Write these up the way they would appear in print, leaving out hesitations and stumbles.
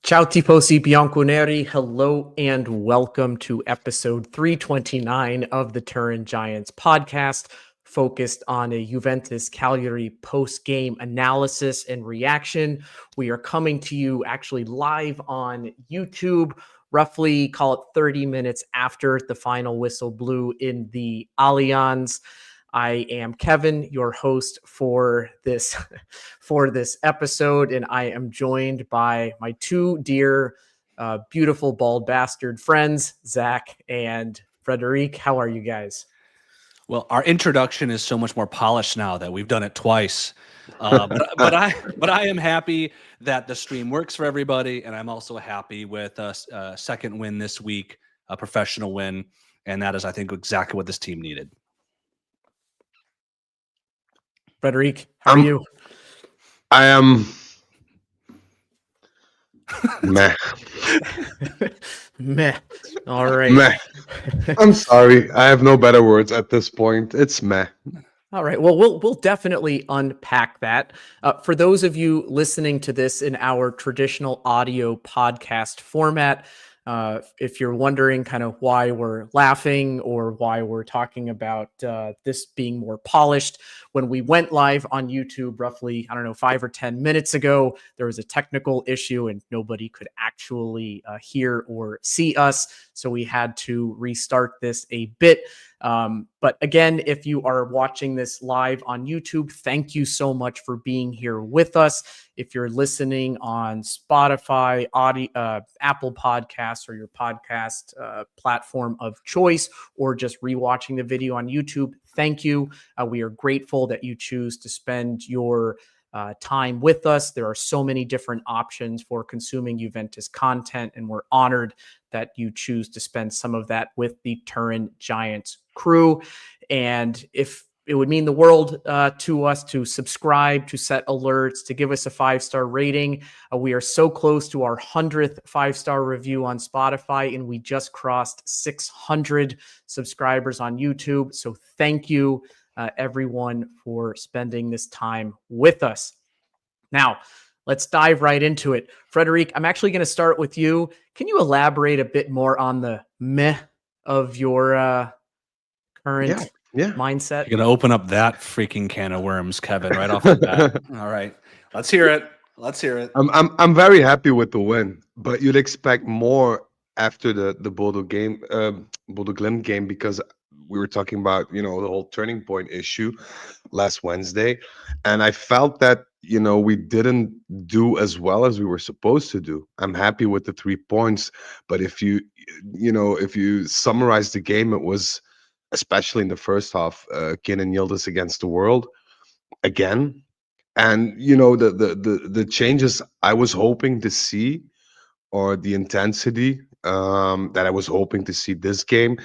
Ciao tifosi bianconeri, hello and welcome to episode 329 of the Turin Giants podcast, focused on a Juventus Cagliari post-game analysis and reaction. We are coming to you actually live on YouTube, roughly call it 30 minutes after the final whistle blew in the Allianz. I am Kevin, your host for this episode, and I am joined by my two dear, beautiful bald bastard friends, Zach and Frederic. How are you guys? Well, our introduction is so much more polished now that we've done it twice. But I am happy that the stream works for everybody, and I'm also happy with a second win this week, a professional win, and that is, I think, exactly what this team needed. Frederic, how are you? I am meh. Meh. All right. Meh. I'm sorry. I have no better words at this point. It's meh. All right. Well, we'll definitely unpack that. For those of you listening to this in our traditional audio podcast format, if you're wondering kind of why we're laughing or why we're talking about this being more polished, when we went live on YouTube roughly, 5 or 10 minutes ago, there was a technical issue and nobody could actually hear or see us. So we had to restart this a bit. But again, if you are watching this live on YouTube, thank you so much for being here with us. If you're listening on Spotify, Apple Podcasts, or your podcast platform of choice, or just rewatching the video on YouTube, thank you. We are grateful that you choose to spend your time with us. There are so many different options for consuming Juventus content, and we're honored that you choose to spend some of that with the Turin Giants crew. And if it would mean the world to us to subscribe, to set alerts, to give us a 5-star rating. We are so close to our 100th 5-star review on Spotify, and we just crossed 600 subscribers on YouTube. So thank you, everyone, for spending this time with us. Now, let's dive right into it. Frederic, I'm actually going to start with you. Can you elaborate a bit more on the meh of your current mindset? You're going to open up that freaking can of worms, Kevin, right off the bat. All right. Let's hear it. I'm very happy with the win, but you'd expect more after the Bodo Glimt game, because we were talking about, the whole turning point issue last Wednesday. And I felt that, we didn't do as well as we were supposed to do. I'm happy with the 3 points, but if you summarize the game, it was, especially in the first half, Kenan Yildiz against the world again. And the changes I was hoping to see, or the intensity that I was hoping to see this game,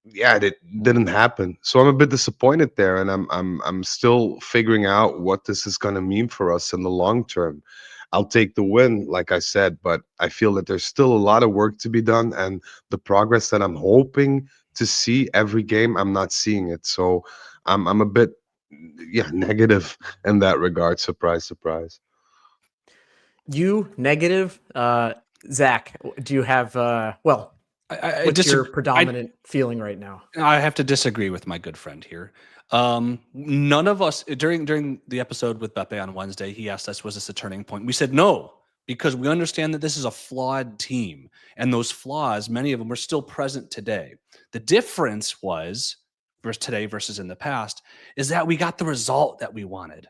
it didn't happen. So I'm a bit disappointed there, and I'm still figuring out what this is going to mean for us in the long term. I'll take the win, like I said, but I feel that there's still a lot of work to be done, and the progress that I'm hoping to see every game, I'm not seeing it. So I'm a bit negative in that regard. Surprise, surprise. You negative, Zach? Do you have what's your predominant feeling right now? I have to disagree with my good friend here. None of us during the episode with Beppe on Wednesday, he asked us, was this a turning point? We said no, because we understand that this is a flawed team, and those flaws, many of them, are still present today. The difference was, versus today versus in the past, is that we got the result that we wanted,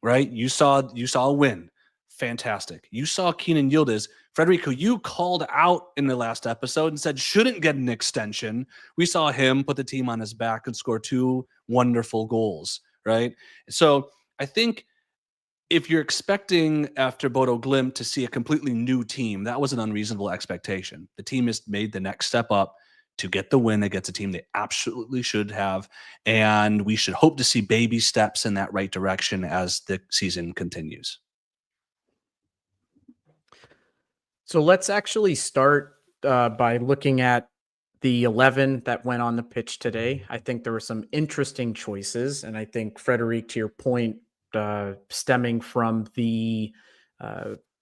right? You saw a win. Fantastic. You saw Kenan Yildiz, Federico, you called out in the last episode and said shouldn't get an extension. We saw him put the team on his back and score 2 wonderful goals, right? So I think if you're expecting after Bodo Glimt to see a completely new team, that was an unreasonable expectation. The team has made the next step up to get the win against a team they absolutely should have, and we should hope to see baby steps in that right direction as the season continues. So let's actually start by looking at the 11 that went on the pitch today. I think there were some interesting choices, and I think, Frederic, to your point, stemming from the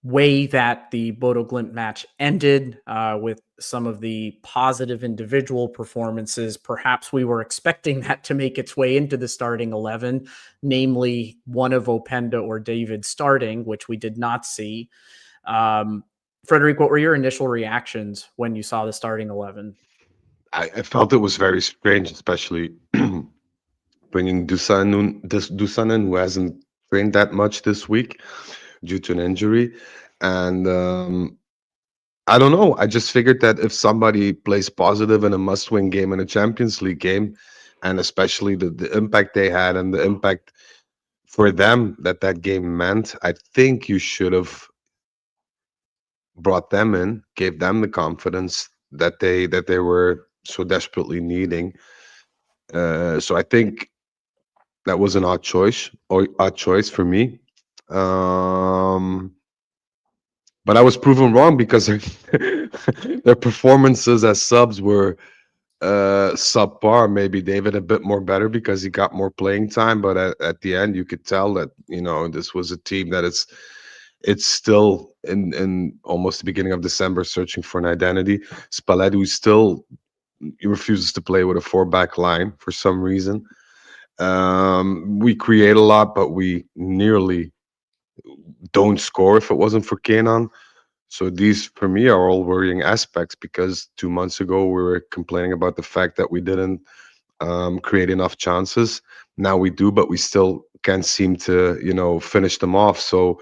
way that the Bodo Glimt match ended with some of the positive individual performances. Perhaps we were expecting that to make its way into the starting 11, namely one of Openda or David starting, which we did not see. Frederic, what were your initial reactions when you saw the starting 11? I felt it was very strange, especially bringing Dusanen, who hasn't trained that much this week due to an injury. And I don't know. I just figured that if somebody plays positive in a must-win game in a Champions League game, and especially the impact they had and the impact for them that game meant, I think you should have brought them in, gave them the confidence that they were so desperately needing. So I think that was an odd choice for me. Um, but I was proven wrong because their performances as subs were subpar. Maybe David a bit more better because he got more playing time, but at the end you could tell that this was a team that it's still in almost the beginning of December searching for an identity. Spalletti still he refuses to play with a four-back line for some reason. We create a lot, but we nearly don't score if it wasn't for Kenan. So these, for me, are all worrying aspects because 2 months ago we were complaining about the fact that we didn't create enough chances. Now we do, but we still can't seem to, finish them off. So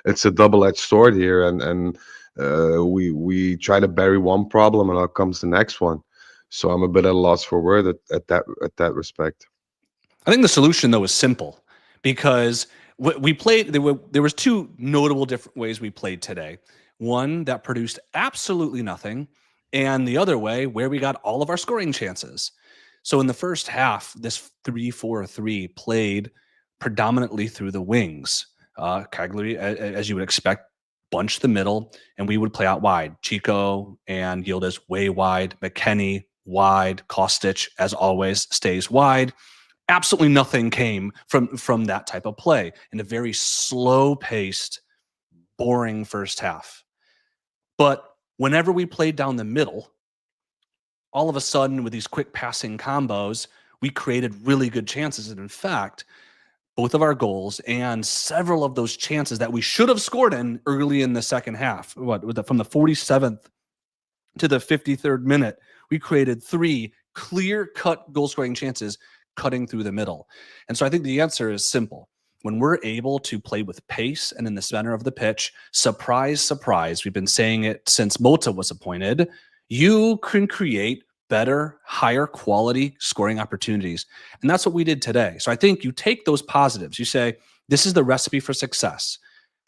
it's a double-edged sword here, and we try to bury one problem, and out comes the next one. So I'm a bit at a loss for word at that respect. I think the solution though is simple because we played. There was two notable different ways we played today. One that produced absolutely nothing, and the other way where we got all of our scoring chances. So in the first half, this 3-4-3 played predominantly through the wings. Cagliari, as you would expect, bunched the middle, and we would play out wide. Chico and Yildiz way wide. McKennie wide. Kostic, as always, stays wide. Absolutely nothing came from that type of play in a very slow-paced, boring first half. But whenever we played down the middle, all of a sudden, with these quick passing combos, we created really good chances. And in fact, both of our goals and several of those chances that we should have scored in early in the second half, from the 47th to the 53rd minute, we created 3 clear-cut goal-scoring chances cutting through the middle. And so I think the answer is simple. When we're able to play with pace and in the center of the pitch, surprise, surprise, we've been saying it since Mota was appointed, you can create better, higher quality scoring opportunities. And that's what we did today. So I think you take those positives, you say, this is the recipe for success.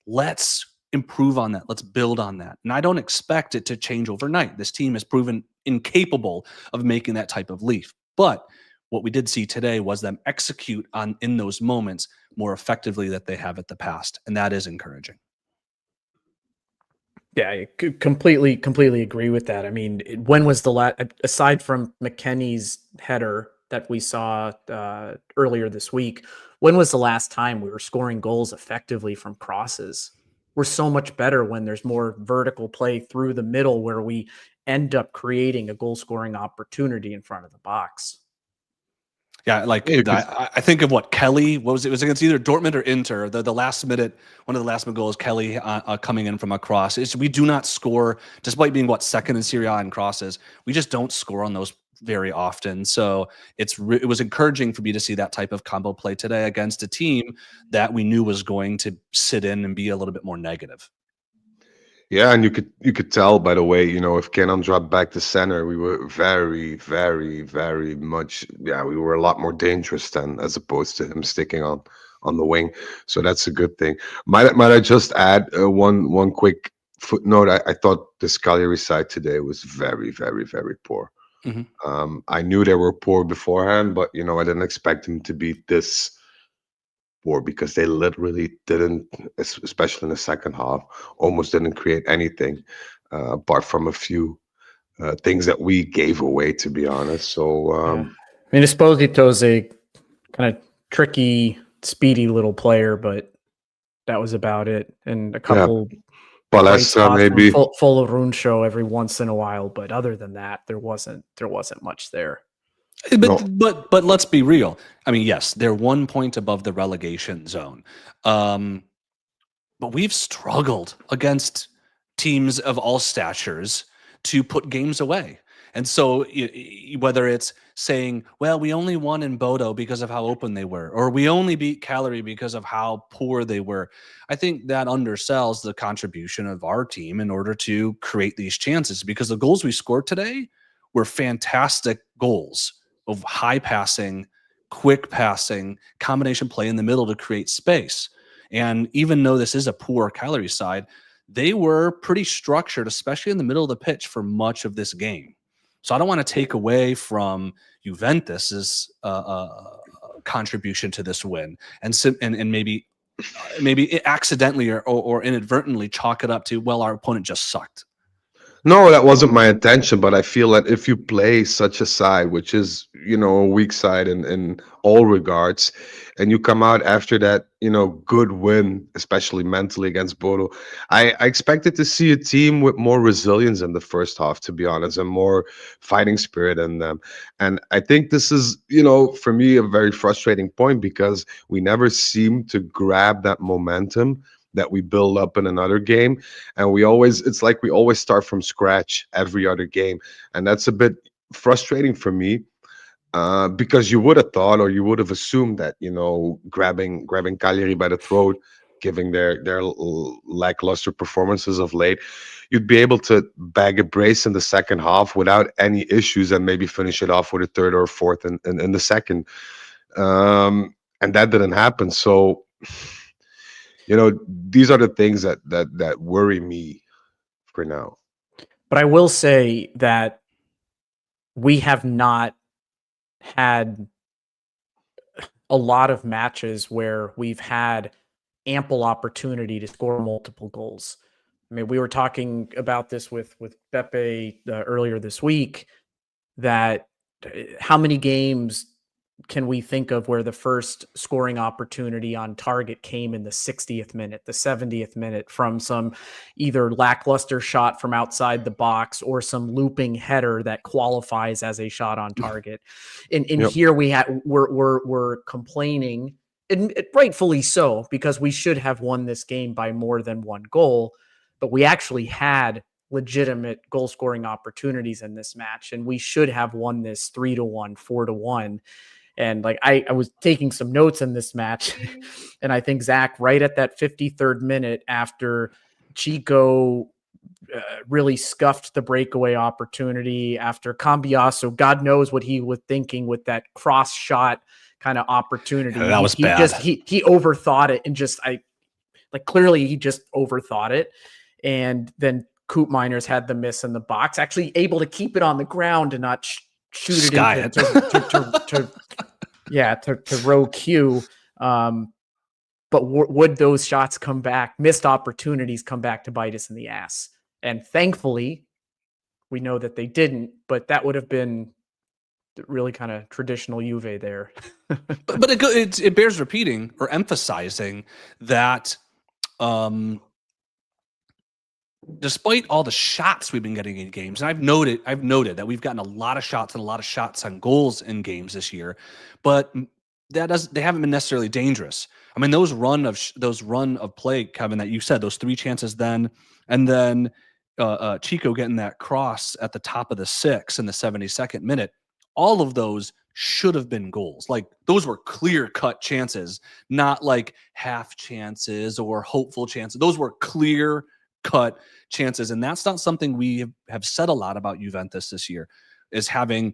Let's improve on that. Let's build on that. And I don't expect it to change overnight. This team has proven incapable of making that type of leap. But what we did see today was them execute in those moments more effectively than they have at the past. And that is encouraging. Yeah, I completely agree with that. I mean, when was the last, aside from McKennie's header that we saw earlier this week, when was the last time we were scoring goals effectively from crosses? We're so much better when there's more vertical play through the middle where we end up creating a goal scoring opportunity in front of the box. Yeah, I think of what Kelly, what was it? It was against either Dortmund or Inter. The last minute, one of the last minute goals, Kelly coming in from a cross. We do not score, despite being second in Serie A in crosses. We just don't score on those very often. So it was encouraging for me to see that type of combo play today against a team that we knew was going to sit in and be a little bit more negative. Yeah, and you could tell by the way, if Kenan dropped back to center, we were very, very, very much, we were a lot more dangerous then as opposed to him sticking on the wing. So that's a good thing. Might I just add one quick footnote? I thought the Cagliari side today was very, very, very poor. Mm-hmm. I knew they were poor beforehand, but I didn't expect them to be this poor because they literally didn't, especially in the second half, almost didn't create anything apart from a few things that we gave away, to be honest. So, I mean, Esposito's a kind of tricky, speedy little player, but That was about it, and a Yeah, couple bright Palestra spots from maybe. full Rune show every once in a while, but other than that, there wasn't much there. No, But let's be real. I mean, yes, they're 1 point above the relegation zone. But we've struggled against teams of all statures to put games away. And so whether it's saying, well, we only won in Bodo because of how open they were, or we only beat Cagliari because of how poor they were, I think that undersells the contribution of our team in order to create these chances, because the goals we scored today were fantastic goals of high passing, quick passing, combination play in the middle to create space. And even though this is a poor Cagliari side, they were pretty structured, especially in the middle of the pitch for much of this game. So I don't want to take away from Juventus's contribution to this win, and maybe accidentally or inadvertently chalk it up to, well, our opponent just sucked. no, that wasn't my intention, but I feel that if you play such a side, which is, a weak side in all regards, and you come out after that, good win, especially mentally against Bodo, I expected to see a team with more resilience in the first half, to be honest, and more fighting spirit in them. And I think this is, for me, a very frustrating point, because we never seem to grab that momentum that we build up in another game, and it's like we always start from scratch every other game, and that's a bit frustrating for me, because you would have thought, or you would have assumed that, grabbing Cagliari by the throat, giving their lackluster performances of late, you'd be able to bag a brace in the second half without any issues, and maybe finish it off with a third or fourth in the second, and that didn't happen. So these are the things that worry me for now. But I will say that we have not had a lot of matches where we've had ample opportunity to score multiple goals. I mean, we were talking about this with Beppe earlier this week, that how many games can we think of where the first scoring opportunity on target came in the 60th minute, the 70th minute, from some either lackluster shot from outside the box or some looping header that qualifies as a shot on target? In Yep. here we're complaining, and rightfully so, because we should have won this game by more than one goal, but we actually had legitimate goal scoring opportunities in this match, and we should have won this 3-1, 4-1. And like I was taking some notes in this match, and I think Zach, right at that 53rd minute, after Chico really scuffed the breakaway opportunity, after Cambiasso, God knows what he was thinking with that cross shot kind of opportunity. Yeah, that was bad. He overthought it, and clearly he just overthought it. And then Coop Miners had the miss in the box, actually able to keep it on the ground and not shoot it to row Q. But would those shots come back, missed opportunities come back to bite us in the ass? And thankfully, we know that they didn't, but that would have been really kind of traditional Juve there. but it bears repeating or emphasizing that despite all the shots we've been getting in games, and I've noted that we've gotten a lot of shots and a lot of shots on goals in games this year, but they haven't been necessarily dangerous. I mean, those run of play, Kevin, that you said, those 3 chances then, and then Chico getting that cross at the top of the 6 in the 72nd minute, all of those should have been goals. Like, those were clear-cut chances, not like half chances or hopeful chances. Those were clear-cut chances, and that's not something we have said a lot about Juventus this year, is having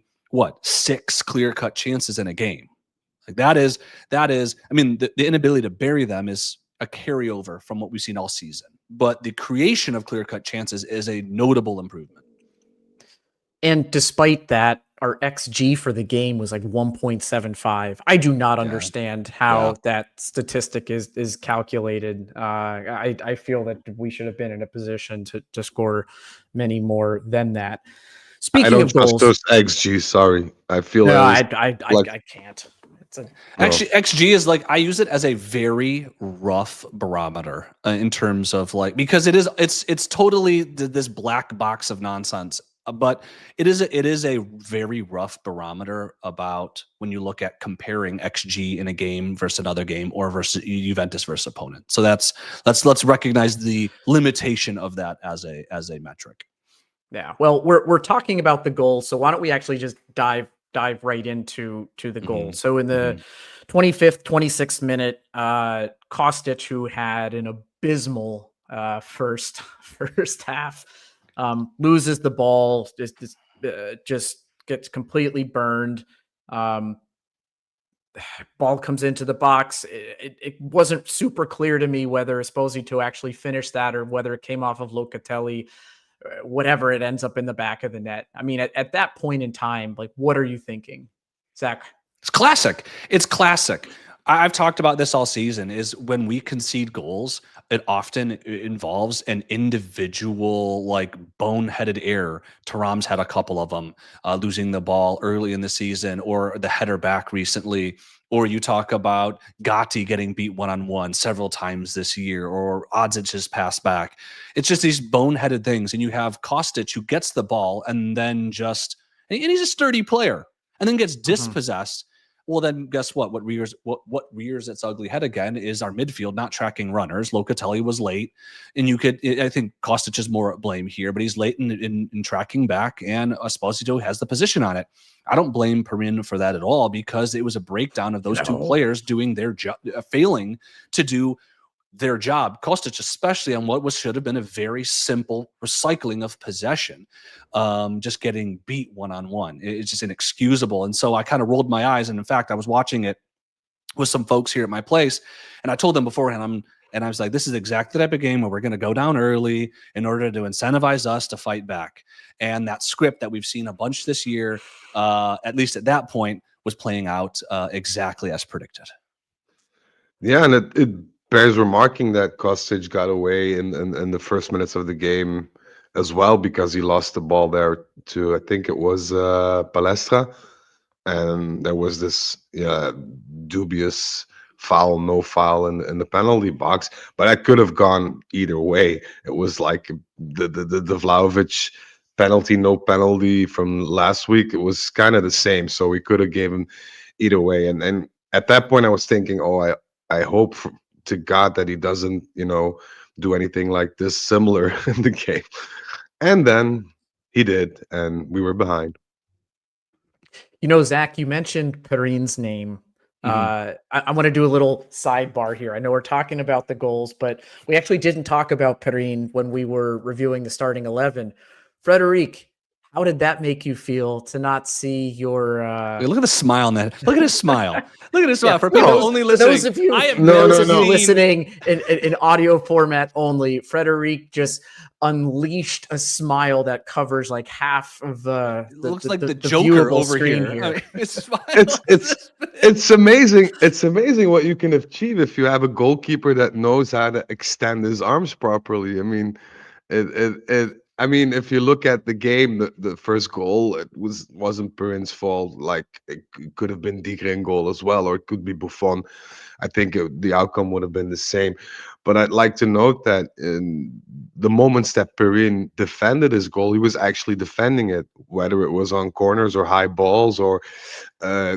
6 clear-cut chances in a game. Like that is I mean, the inability to bury them is a carryover from what we've seen all season, but the creation of clear-cut chances is a notable improvement. And despite that, our XG for the game was like 1.75. I do not understand how that statistic is calculated. I feel that we should have been in a position to score many more than that. Speaking I don't of trust goals, those XG. Sorry, I feel no, I can't. It's a No. Actually, XG is like, I use it as a very rough barometer in terms of like, because it's totally this black box of nonsense. But it is a very rough barometer about when you look at comparing XG in a game versus another game, or versus Juventus versus opponent. So let's recognize the limitation of that as a metric. Yeah. Well, we're talking about the goal, so why don't we actually just dive right into the goal. Mhm. So in the 25th, 26th minute, Kostic, who had an abysmal first first half, loses the ball, just gets completely burned. Um, Ball comes into the box. It wasn't super clear to me whether Esposito actually finished that or whether it came off of Locatelli, whatever, it ends up in the back of the net. I mean, at that point in time, like, what are you thinking, Zach? It's classic. It's classic. I've talked about this all season, is when we concede goals, it often involves an individual, like, boneheaded error. Thuram's had a couple of them, losing the ball early in the season, or the header back recently. Or you talk about Gatti getting beat one-on-one several times this year, or Odzic's pass back. It's just these boneheaded things. And you have Kostic, who gets the ball and then just, and he's a sturdy player, and then gets dispossessed. Well, then guess what? What rears its ugly head again is our midfield not tracking runners. Locatelli was late, and I think Kostic is more at blame here, but he's late in tracking back, and Esposito has the position on it. I don't blame Perin for that at all, because it was a breakdown of those two players doing their job, failing to do their job. Kostic, especially on what should have been a very simple recycling of possession, just getting beat one-on-one. It's just inexcusable. And so I kind of rolled my eyes. And in fact, I was watching it with some folks here at my place, and I told them beforehand, and I was like, this is exactly the type of game where we're going to go down early in order to incentivize us to fight back. And that script that we've seen a bunch this year, at least at that point, was playing out exactly as predicted. Yeah, and it bears remarking that Kostic got away in the first minutes of the game as well, because he lost the ball there to, I think it was Palestra, and there was this dubious foul, no foul in the penalty box, but that could have gone either way. It was like the Vlahovic penalty, no penalty from last week. It was kind of the same, so we could have given either way. And at that point, I was thinking, oh, I hope to God that he doesn't, do anything like this similar in the game. And then he did, and we were behind. Zach, you mentioned Perin's name. Mhm. I want to do a little sidebar here. I know we're talking about the goals, but we actually didn't talk about Perin when we were reviewing the starting 11. Frederic, how did that make you feel to not see your Look at the smile, man. Look at his smile. Look at his smile. Yeah, For people only listening, those of you, I have No, never those of you seen- listening in audio format only, Frederic just unleashed a smile that covers like half of It looks like the viewable Joker over screen here. I mean, his smile It's is it's it's amazing. It's amazing what you can achieve if you have a goalkeeper that knows how to extend his arms properly. I mean, I mean, if you look at the game, the first goal, it wasn't Perin's fault. Like, could have been Digre goal as well, or it could be Buffon. I think the outcome would have been the same. But I'd like to note that in the moments that Perin defended his goal, he was actually defending it, whether it was on corners or high balls, or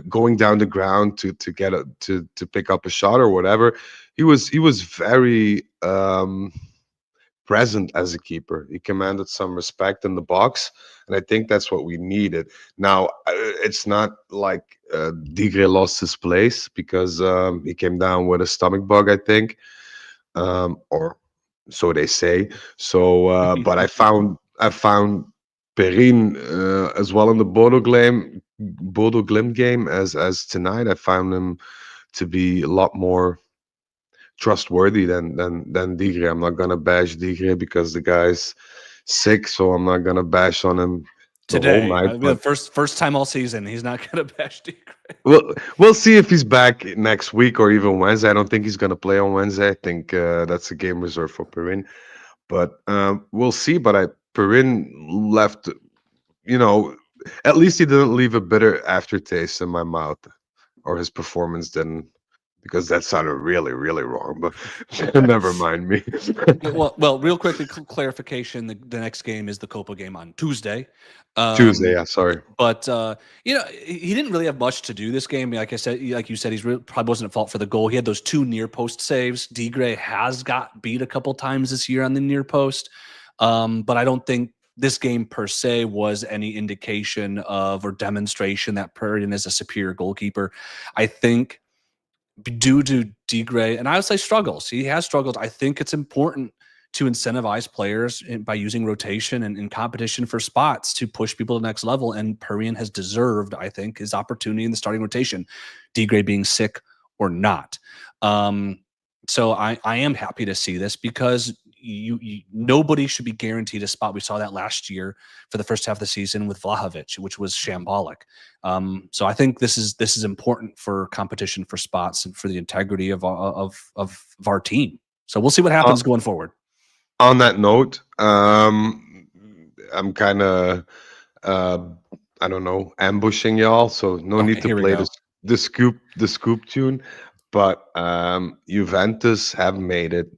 going down the ground to get to pick up a shot or whatever. He was very present as a keeper. He commanded some respect in the box, and I think that's what we needed. Now, it's not like Digre lost his place, because he came down with a stomach bug, I think, or so they say. So, but I found Perin as well in the Bodo Glimt game as tonight. I found him to be a lot more trustworthy than Digre. I'm not gonna bash Digre because the guy's sick, so I'm not gonna bash on him the whole today. night. I mean, But the first time all season, he's not going to bash Digre. we'll see if he's back next week or even Wednesday. I don't think he's gonna play on Wednesday. I think that's a game reserved for Perin. But we'll see. But Perin left, you know, at least he didn't leave a bitter aftertaste in my mouth. or his performance didn't, because that sounded really, really wrong. But never mind me. Yeah, well, real quickly, clarification: the next game is the Copa game on Tuesday. Tuesday, Um, yeah, sorry. but he didn't really have much to do this game. Like I said, like you said, probably wasn't at fault for the goal. He had those 2 near post saves. Degray has got beat a couple times this year on the near post, but I don't think this game per se was any indication of or demonstration that Perrin is a superior goalkeeper. I think due to Degray, and I would say struggles. He has struggled. I think it's important to incentivize players by using rotation and in competition for spots to push people to the next level. And Perrian has deserved, I think, his opportunity in the starting rotation, Degray being sick or not. So I am happy to see this because nobody should be guaranteed a spot. We saw that last year for the first half of the season with Vlahovic, which was shambolic. So I think this is important for competition for spots and for the integrity of our team. So we'll see what happens going forward. On that note, I'm kind of I don't know, ambushing y'all, so no need to Here we play go. the scoop tune. But Juventus have made it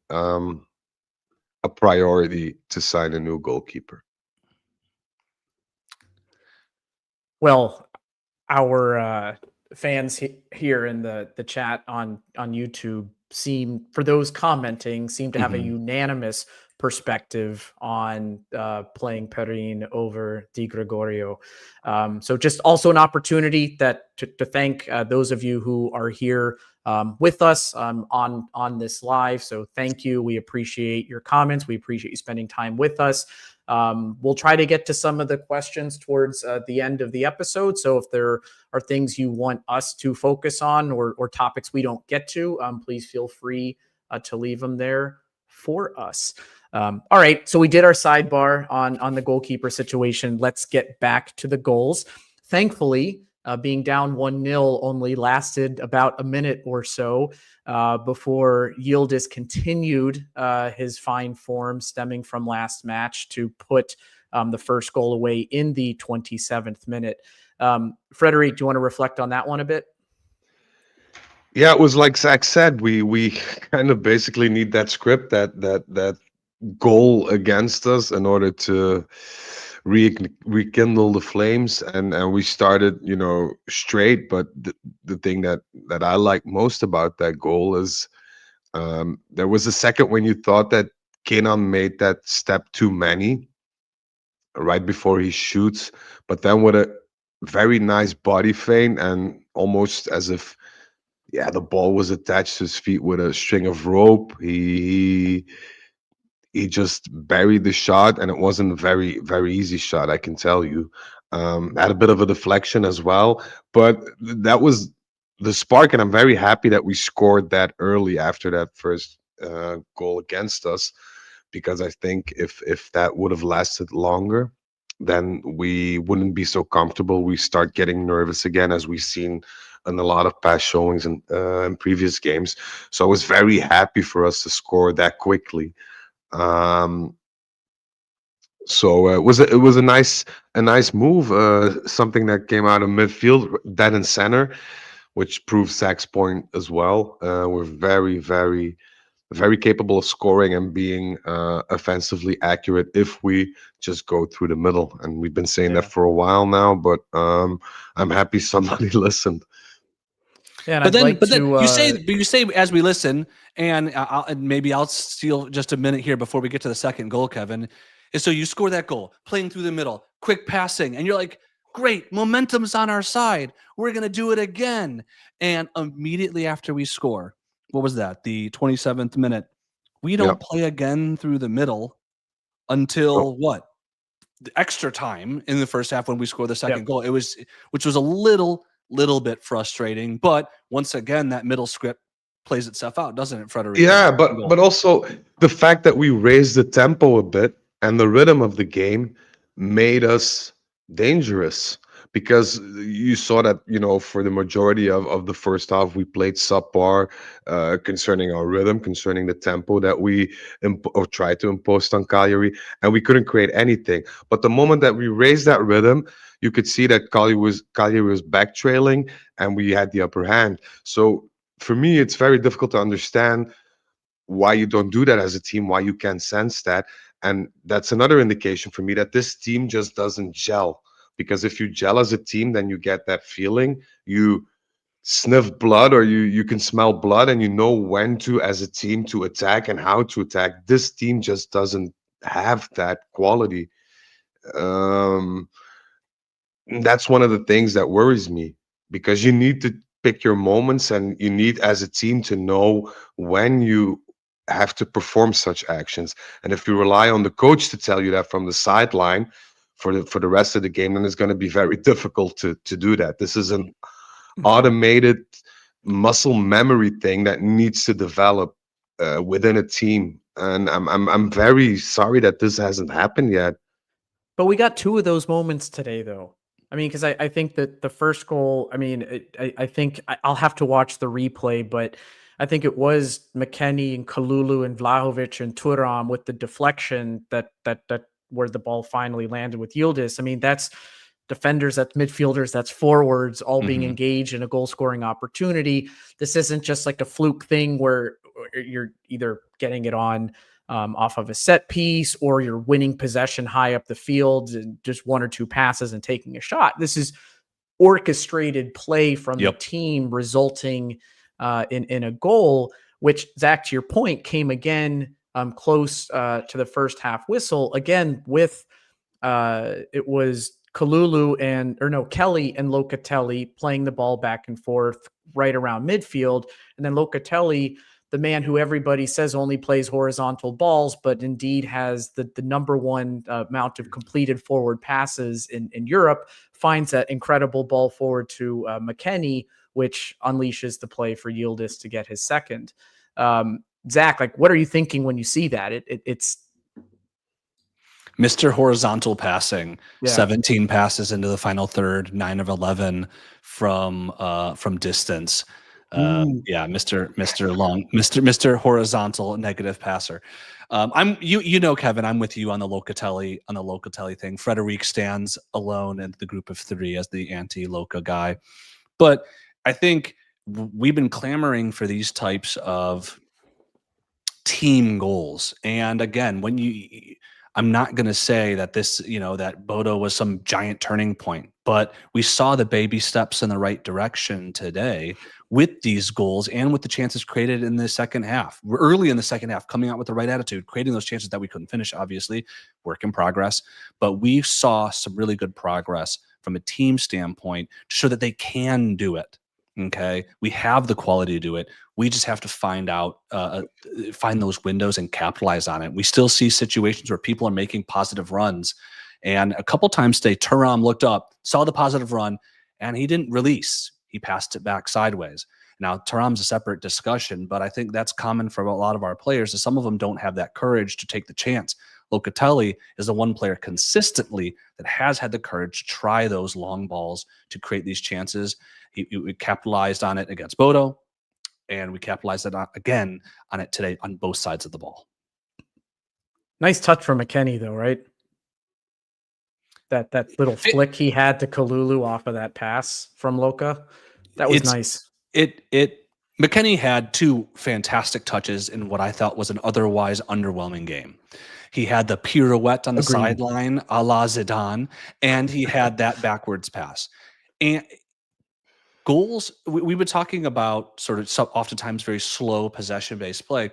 a priority to sign a new goalkeeper. Well, our fans here in the chat on YouTube for those commenting seem to have a unanimous perspective on playing Perin over Di Gregorio. So just also an opportunity to thank those of you who are here with us on this live. So thank you. We appreciate your comments. We appreciate you spending time with us. We'll try to get to some of the questions towards the end of the episode. So if there are things you want us to focus on or topics we don't get to, please feel free to leave them there for us. All right. So we did our sidebar on the goalkeeper situation. Let's get back to the goals. Thankfully, being down 1-0 only lasted about a minute or so before Yildiz continued his fine form stemming from last match to put the first goal away in the 27th minute. Frederic, do you want to reflect on that one a bit? Yeah, it was like Zach said. We kind of basically need that script, that goal against us in order to rekindle the flames, and we started straight. But the thing that I like most about that goal is there was a second when you thought that Kenan made that step too many right before he shoots, but then with a very nice body feint and almost as if the ball was attached to his feet with a string of rope. He just buried the shot, and it wasn't a very, very easy shot, I can tell you. Had a bit of a deflection as well, but that was the spark, and I'm very happy that we scored that early after that first goal against us, because I think if that would have lasted longer, then we wouldn't be so comfortable. We start getting nervous again, as we've seen in a lot of past showings and in previous games. So I was very happy for us to score that quickly. So it was a nice move, something that came out of midfield, dead and center, which proves Zach's point as well. We're very, very, very capable of scoring and being offensively accurate if we just go through the middle. And we've been saying that for a while now, but I'm happy somebody listened. Yeah, and But then you say as we listen, and maybe I'll steal just a minute here before we get to the second goal, Kevin. Is so you score that goal, playing through the middle, quick passing, and you're like, great, momentum's on our side. We're gonna do it again. And immediately after we score, what was that? The 27th minute. We don't play again through the middle until what? The extra time in the first half when we score the second goal. Which was a little bit frustrating, but once again, that middle script plays itself out, doesn't it, Frederic? Yeah, but also the fact that we raised the tempo a bit and the rhythm of the game made us dangerous, because you saw that, for the majority of the first half, we played subpar concerning our rhythm, concerning the tempo that we or tried to impose on Cagliari, and we couldn't create anything. But the moment that we raised that rhythm, you could see that Cagliari was back trailing, and we had the upper hand. So for me, it's very difficult to understand why you don't do that as a team, why you can't sense that. And that's another indication for me that this team just doesn't gel. Because if you gel as a team, then you get that feeling. You sniff blood, or you can smell blood, and you know when to, as a team, to attack and how to attack. This team just doesn't have that quality. Um, that's one of the things that worries me, because you need to pick your moments, and you need, as a team, to know when you have to perform such actions. And if you rely on the coach to tell you that from the sideline for the rest of the game, then it's going to be very difficult to do that. This is an automated muscle memory thing that needs to develop within a team. And I'm very sorry that this hasn't happened yet. But we got two of those moments today, though. I mean, because I think that the first goal, I mean, I think I'll have to watch the replay, but I think it was McKennie and Kalulu and Vlahovic and Turam with the deflection that where the ball finally landed with Yildiz. I mean, that's defenders, that's midfielders, that's forwards all being engaged in a goal scoring opportunity. This isn't just like a fluke thing where you're either getting it on off of a set piece, or you're winning possession high up the field and just one or two passes and taking a shot. This is orchestrated play from the team, resulting in a goal, which, Zach, to your point, came again close to the first half whistle. Again, with it was Kelly and Locatelli playing the ball back and forth right around midfield. And then Locatelli, the man who everybody says only plays horizontal balls, but indeed has the number one amount of completed forward passes in Europe, finds that incredible ball forward to McKennie, which unleashes the play for Yildiz to get his second. Zach, like, what are you thinking when you see that? It's Mr. Horizontal passing, 17 passes into the final third, 9 of 11 from distance. Mr. Horizontal negative passer. I'm Kevin, I'm with you on the Locatelli thing. Frederic stands alone in the group of three as the anti-Loca guy. But I think we've been clamoring for these types of team goals. And again, I'm not going to say that that Bodo was some giant turning point, but we saw the baby steps in the right direction today with these goals and with the chances created in the second half. We're early in the second half, coming out with the right attitude, creating those chances that we couldn't finish, obviously, work in progress. But we saw some really good progress from a team standpoint to show that they can do it. Okay, we have the quality to do it. We just have to find those windows and capitalize on it. We still see situations where people are making positive runs, and a couple times today, Turam looked up, saw the positive run, and he didn't release. He passed it back sideways. Now, Turam's a separate discussion, but I think that's common for a lot of our players. Is some of them don't have that courage to take the chance. Locatelli is the one player consistently that has had the courage to try those long balls to create these chances. We capitalized on it against Bodo, and we capitalized again on it today on both sides of the ball. Nice touch from McKennie, though, right? That little flick he had to Kalulu off of that pass from Loca, that was nice. McKennie had two fantastic touches in what I thought was an otherwise underwhelming game. He had the pirouette on the sideline, a la Zidane, and he had that backwards pass. And goals, we were talking about sort of oftentimes very slow possession-based play.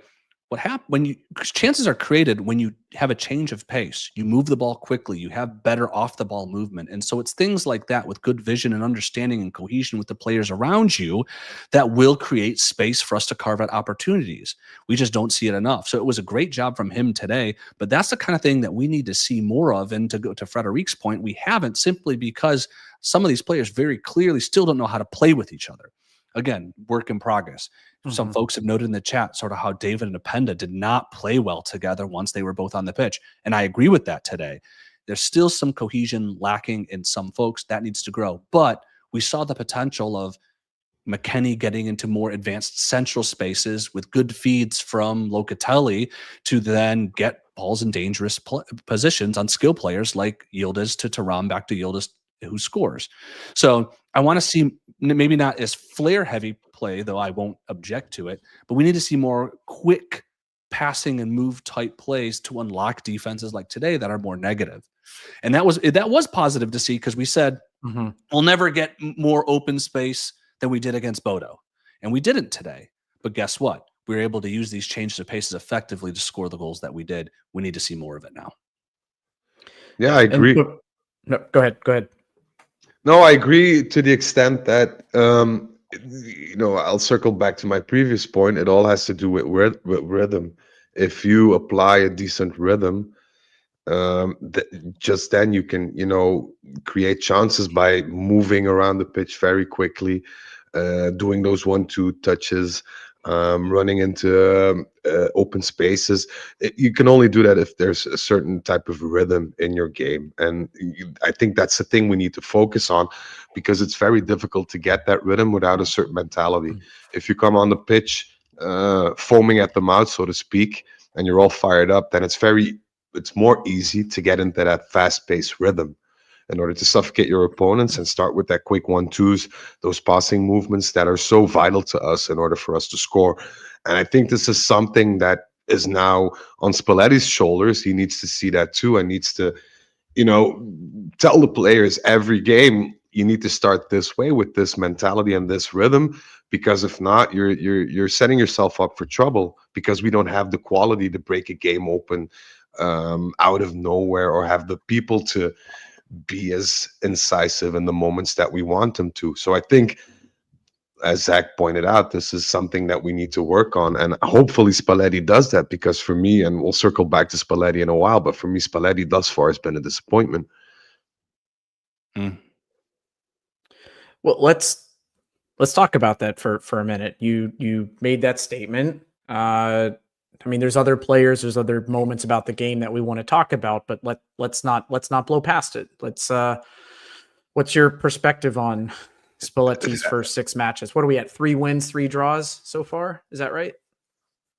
What happens chances are created when you have a change of pace, you move the ball quickly, you have better off the ball movement. And so it's things like that with good vision and understanding and cohesion with the players around you that will create space for us to carve out opportunities. We just don't see it enough. So it was a great job from him today, but that's the kind of thing that we need to see more of. And to go to Frederic's point, we haven't, simply because some of these players very clearly still don't know how to play with each other. Again, work in progress. Some folks have noted in the chat sort of how David and Apenda did not play well together once they were both on the pitch. And I agree with that today. There's still some cohesion lacking in some folks. That needs to grow. But we saw the potential of McKennie getting into more advanced central spaces with good feeds from Locatelli to then get balls in dangerous positions on skill players like Yildiz to Turan back to Yildiz who scores. So I want to see maybe not as flair heavy play, though I won't object to it, but we need to see more quick passing and move type plays to unlock defenses like today that are more negative. And that was positive to see because we said we'll never get more open space than we did against Bodo. And we didn't today. But guess what? We were able to use these changes of paces effectively to score the goals that we did. We need to see more of it now. Yeah, I agree. No, go ahead. Go ahead. No, I agree to the extent that I'll circle back to my previous point. It all has to do with rhythm. If you apply a decent rhythm, just then you can create chances by moving around the pitch very quickly, doing those 1-2 touches, running into open spaces. You can only do that if there's a certain type of rhythm in your game, and I think that's the thing we need to focus on, because it's very difficult to get that rhythm without a certain mentality. If you come on the pitch foaming at the mouth, so to speak, and you're all fired up, then it's more easy to get into that fast-paced rhythm in order to suffocate your opponents and start with that quick 1-2s, those passing movements that are so vital to us in order for us to score. And I think this is something that is now on Spalletti's shoulders. He needs to see that too, and needs to, tell the players every game, you need to start this way with this mentality and this rhythm, because if not, you're setting yourself up for trouble, because we don't have the quality to break a game open out of nowhere, or have the people to be as incisive in the moments that we want them to. So I think, as Zach pointed out, this is something that we need to work on, and hopefully Spalletti does that, because for me, and we'll circle back to Spalletti in a while, but for me, Spalletti thus far has been a disappointment. Well, let's talk about that for a minute. You made that statement. I mean, there's other players, there's other moments about the game that we want to talk about, but let's not blow past it. What's your perspective on Spalletti's first 6 matches? What are we at? 3 wins, 3 draws so far? Is that right?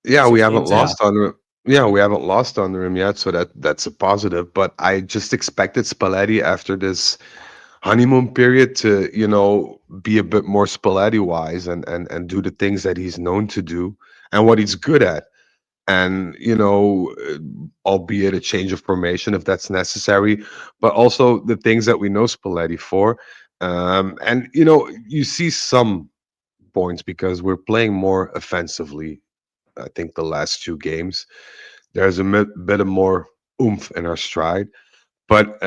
Yeah, 6 we haven't games in? lost under him. Yeah, we haven't lost under him yet, so that's a positive. But I just expected Spalletti after this honeymoon period to, be a bit more Spalletti wise, and do the things that he's known to do and what he's good at. And albeit a change of formation if that's necessary, but also the things that we know Spalletti for. And you see some points because we're playing more offensively. I think the last 2 games there's a bit of more oomph in our stride, but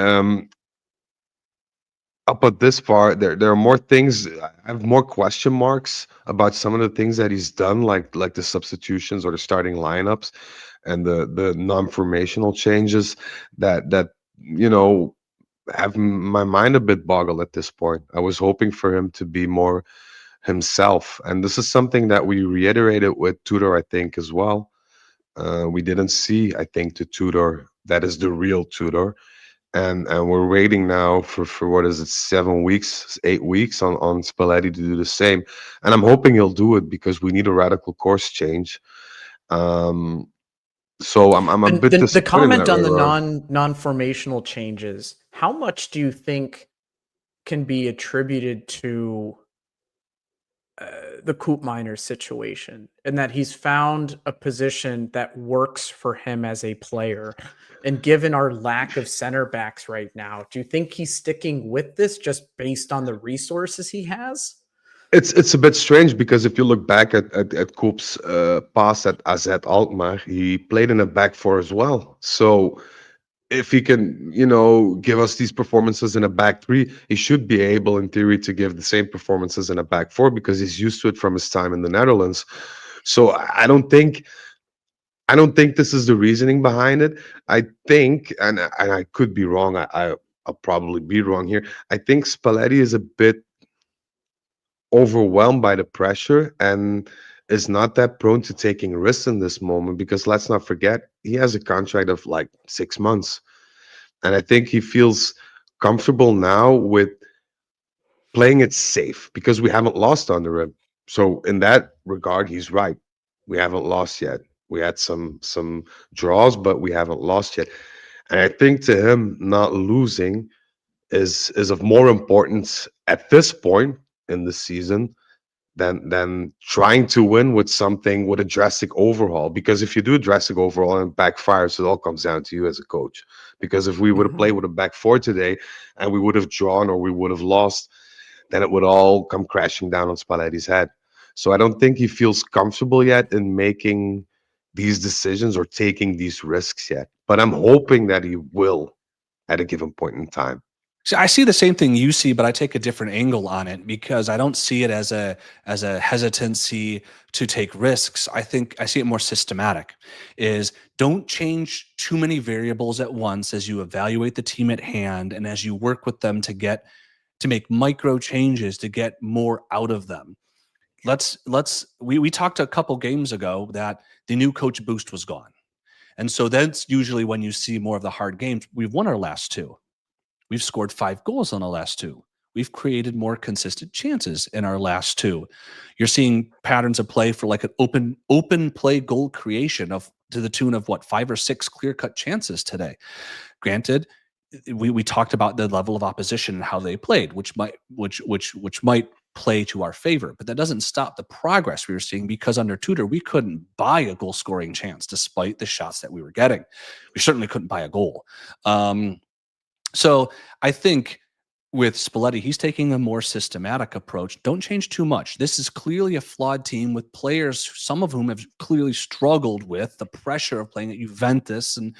up at this far, there are more things. I have more question marks about some of the things that he's done, like the substitutions or the starting lineups, and the non-formational changes that have my mind a bit boggled at this point. I was hoping for him to be more himself, and this is something that we reiterated with Tudor, I think, as well. We didn't see, I think, the Tudor that is the real Tudor, and we're waiting now for what is it, 7 weeks, 8 weeks on Spalletti to do the same, and I'm hoping he'll do it because we need a radical course change. So I'm a And bit the disappointed in comment that on the regard. non-formational changes, how much do you think can be attributed to the Koopmeiners situation, and that he's found a position that works for him as a player? And given our lack of center backs right now, do you think he's sticking with this just based on the resources he has? It's a bit strange because if you look back at Koop's pass at AZ Alkmaar, he played in a back four as well. So if he can, give us these performances in a back three, he should be able, in theory, to give the same performances in a back four because he's used to it from his time in the Netherlands. So I don't think this is the reasoning behind it. I think, and I could be wrong. I'll probably be wrong here. I think Spalletti is a bit overwhelmed by the pressure and is not that prone to taking risks in this moment, because let's not forget he has a contract of like 6 months. And I think he feels comfortable now with playing it safe because we haven't lost on the rim. So in that regard, he's right. We haven't lost yet. We had some draws, but we haven't lost yet. And I think to him, not losing is of more importance at this point in the season than trying to win with something with a drastic overhaul. Because if you do a drastic overhaul and it backfires, it all comes down to you as a coach. Because if we would have Mhm. played with a back four today and we would have drawn or we would have lost, then it would all come crashing down on Spalletti's head. So I don't think he feels comfortable yet in making these decisions or taking these risks yet. But I'm hoping that he will at a given point in time. See, I see the same thing you see, but I take a different angle on it because I don't see it as a hesitancy to take risks. I think I see it more systematic. Is don't change too many variables at once as you evaluate the team at hand and as you work with them to make micro changes to get more out of them. We talked a couple games ago that the new coach boost was gone. And so that's usually when you see more of the hard games. We've won our last two. We've scored 5 goals on the last two. We've created more consistent chances in our last two. You're seeing patterns of play for like an open play goal creation of to the tune of what 5 or 6 clear cut chances today. Granted, we talked about the level of opposition and how they played, which might play to our favor, but that doesn't stop the progress we were seeing because under Tudor we couldn't buy a goal scoring chance despite the shots that we were getting. We certainly couldn't buy a goal. So I think with Spalletti, he's taking a more systematic approach. Don't change too much. This is clearly a flawed team with players, some of whom have clearly struggled with the pressure of playing at Juventus and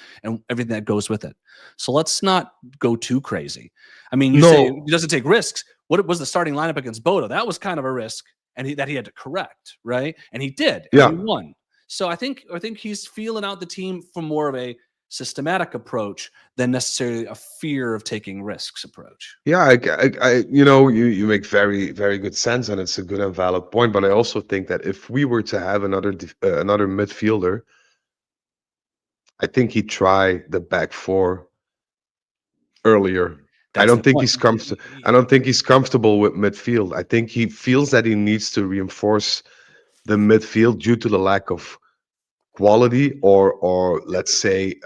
everything that goes with it. So let's not go too crazy. I mean, you say No, he doesn't take risks. What was the starting lineup against Bodo? That was kind of a risk, and that he had to correct, right? And he did, and yeah, we won. So I think he's feeling out the team from more of a systematic approach than necessarily a fear of taking risks approach. yeah. You make very good sense, and it's a good and valid point. But I also think that if we were to have another midfielder, I think he'd try the back four earlier. I That's don't the think point. he's comfortable. I don't think he's comfortable with midfield. I think he feels that he needs to reinforce the midfield due to the lack of quality, or let's say,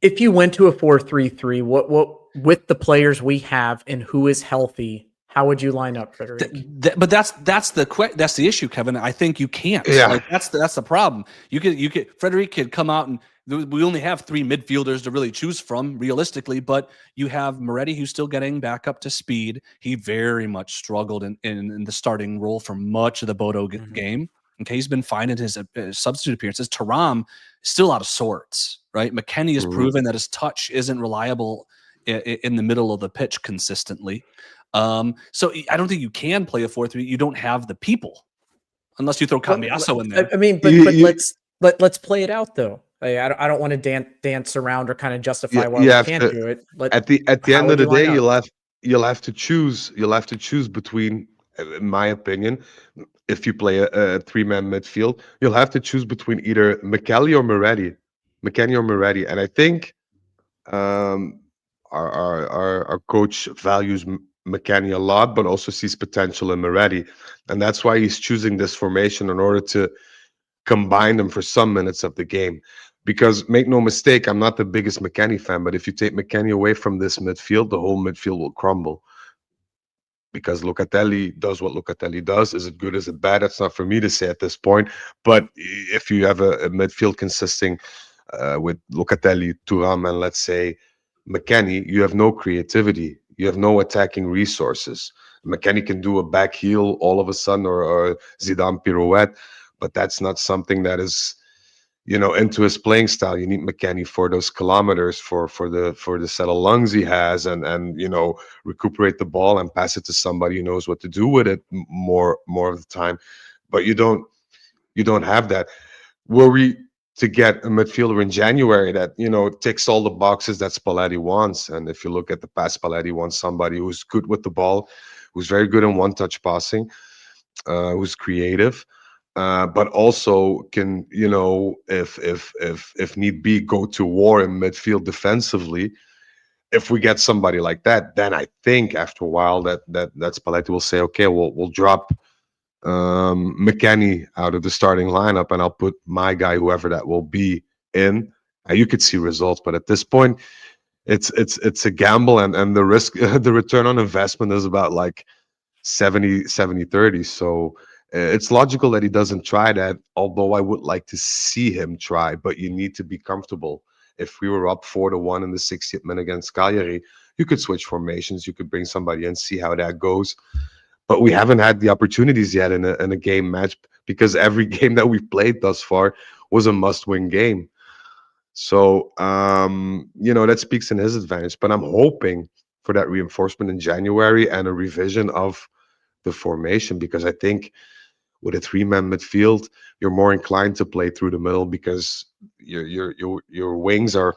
If you went to a 4-3-3, what with the players we have and who is healthy, how would you line up, Frederick? But that's the issue, Kevin. I think you can't. yeah, Like that's the problem. You could Frederic could come out and we only have 3 midfielders to really choose from realistically, but you have Moretti who's still getting back up to speed. He very much struggled in the starting role for much of the Bodo Mhm. game. Okay, he's been fine in his substitute appearances. Taram still out of sorts, right? McKenny has mhm. proven that his touch isn't reliable in the middle of the pitch consistently. So I don't think you can play a 4-3. You don't have the people unless you throw Well, Cambiaso in I there. I mean, You, but you, let's play it out though. I don't want to dance around or kind of justify why you we have can't to do it. at the How end of would the you line day, up? you'll have to choose between, in my opinion, if you play a three-man midfield, you'll have to choose between either McKenny or Moretti, and I think um, our coach values McKenny a lot, but also sees potential in Moretti, and that's why he's choosing this formation in order to combine them for some minutes of the game. Because make no mistake, I'm not the biggest McKenny fan, but if you take McKenny away from this midfield, the whole midfield will crumble. Because Locatelli does what Locatelli does. Is it good? Is it bad? That's not for me to say at this point. But if you have a midfield consisting with Locatelli, Thuram, and let's say McKenny, you have no creativity. You have no attacking resources. McKenny can do a back heel all of a sudden, or Zidane pirouette, but that's not something that is into his playing style. You need McKenny for those kilometers, for the set of lungs he has, and recuperate the ball and pass it to somebody who knows what to do with it more of the time. But you don't have that. Were we to get a midfielder in January that ticks all the boxes that Spalletti wants, and if you look at the past, Spalletti wants somebody who's good with the ball, who's very good in one-touch passing, who's creative, but also can, if need be, go to war in midfield defensively. if we get somebody like that, then I think after a while that Spalletti will say, okay, we'll drop McKennie out of the starting lineup, and I'll put my guy, whoever that will be, in. You could see results, but at this point, it's a gamble, and the risk, the return on investment is about like 70-30. So it's logical that he doesn't try that, although I would like to see him try, but you need to be comfortable. If we were up 4-1 in the 60th minute against Cagliari, you could switch formations, you could bring somebody in, see how that goes. But we haven't had the opportunities yet in a game match, because every game that we've played thus far was a must-win game. So that speaks in his advantage. But I'm hoping for that reinforcement in January and a revision of the formation, because I think with a three-man midfield, you're more inclined to play through the middle, because your wings are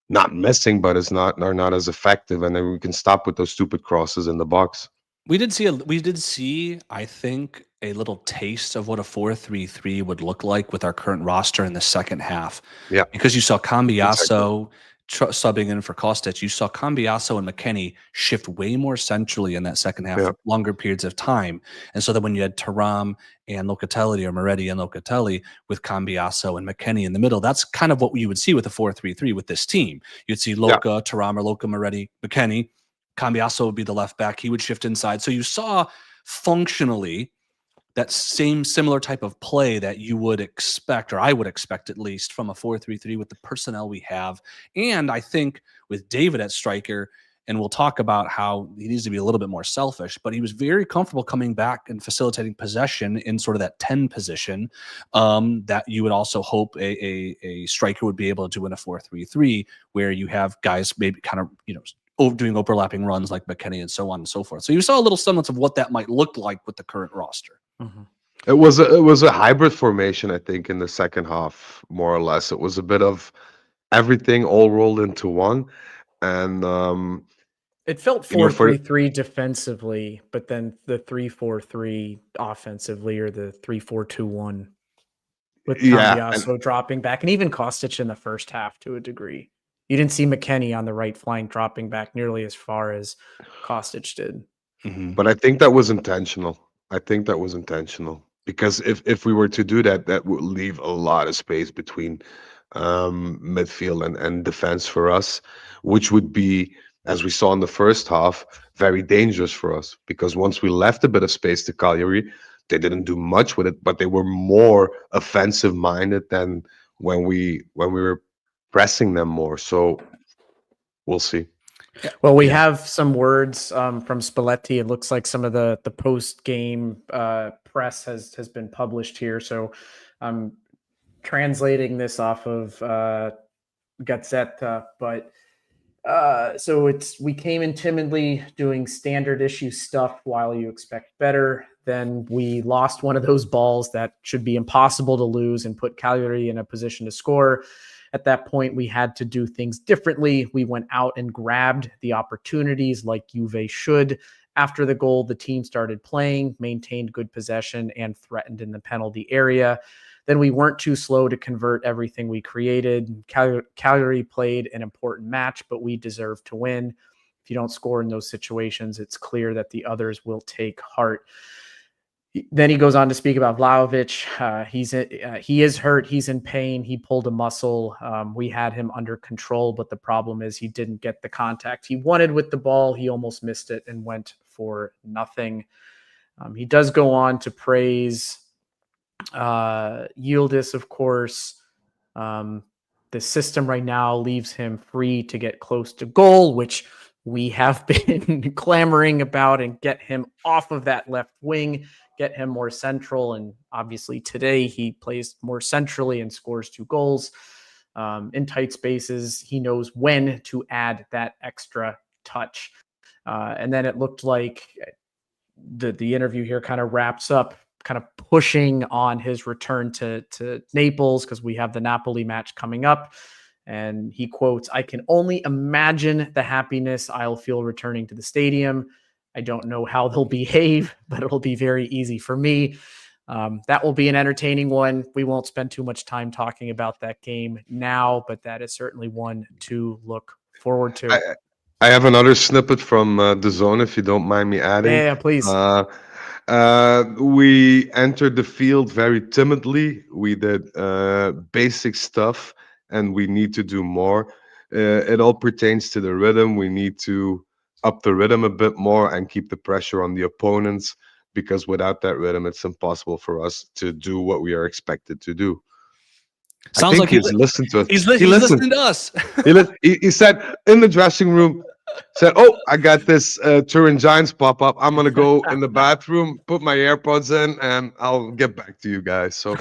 not missing, but are not as effective, and then we can stop with those stupid crosses in the box. We did see, I think, a little taste of what a 4-3-3 would look like with our current roster in the second half. Yeah, Because you saw exactly. Cambiasso subbing in for Kostic. You saw Cambiasso and McKennie shift way more centrally in that second half Yeah. for longer periods of time. And so that when you had Thuram and Locatelli, or Moretti and Locatelli, with Cambiasso and McKennie in the middle, that's kind of what you would see with a 4-3-3 with this team. You'd see Loca, Thuram, or Loca, Moretti, McKennie. Cambiasso would be the left back. He would shift inside. So you saw functionally that similar type of play that you would expect, or I would expect at least, from a 4-3-3 with the personnel we have. And I think with David at striker, and we'll talk about how he needs to be a little bit more selfish, but he was very comfortable coming back and facilitating possession in sort of that 10 position, that you would also hope a striker would be able to do in a 4-3-3, where you have guys maybe kind of, doing overlapping runs like McKennie and so on and so forth. So you saw a little semblance of what that might look like with the current roster. Mm-hmm. It was a hybrid formation, I think, in the second half, more or less. It was a bit of everything all rolled into one, and It felt for 4-3-3 defensively, but then the 3-4-3 offensively, or the 3-4-2-1 with yeah, and Cambiaso dropping back, and even Kostic in the first half to a degree. You didn't see McKennie on the right flank dropping back nearly as far as Kostic did. Mm-hmm. but I think that was intentional. I think that was intentional, because if we were to do that, that would leave a lot of space between midfield and defense for us, which would be, as we saw in the first half, very dangerous for us, because once we left a bit of space to Cagliari, they didn't do much with it, but they were more offensive minded than when we were pressing them more. So we'll see. Well, we have some words from Spalletti. It looks like some of the post game press has been published here. So I'm translating this off of Gazzetta, but so we came in timidly, doing standard issue stuff while you expect better. Then we lost one of those balls that should be impossible to lose and put Cagliari in a position to score. At that point, we had to do things differently. We went out and grabbed the opportunities like Juve should. After the goal, the team started playing, maintained good possession, and threatened in the penalty area. Then we weren't too slow to convert everything we created. Cagliari played an important match, but we deserve to win. If you don't score in those situations, it's clear that the others will take heart. Then he goes on to speak about Vlahovic. He is hurt. He's in pain. He pulled a muscle. We had him under control, but the problem is he didn't get the contact he wanted with the ball. He almost missed it and went for nothing. He does go on to praise Yildiz, of course. The system right now leaves him free to get close to goal, which we have been clamoring about, and get him off of that left wing, get him more central. And obviously today he plays more centrally and scores 2 goals in tight spaces. He knows when to add that extra touch. And then it looked like the interview here kind of wraps up, kind of pushing on his return to Naples, because we have the Napoli match coming up. And he quotes, "I can only imagine the happiness I'll feel returning to the stadium. I don't know how they'll behave, but it'll be very easy for me." That will be an entertaining one. We won't spend too much time talking about that game now, but that is certainly one to look forward to. I have another snippet from the zone, if you don't mind me adding. Yeah, please. We entered the field very timidly. We did basic stuff, and we need to do more. It all pertains to the rhythm. We need to up the rhythm a bit more and keep the pressure on the opponents, because without that rhythm, it's impossible for us to do what we are expected to do. I Sounds think like he's listened to us. he's He listened. listening to us. He said in the dressing room, said, "Oh, I got this Turin Giants pop up. I'm gonna go in the bathroom, put my AirPods in, and I'll get back to you guys." So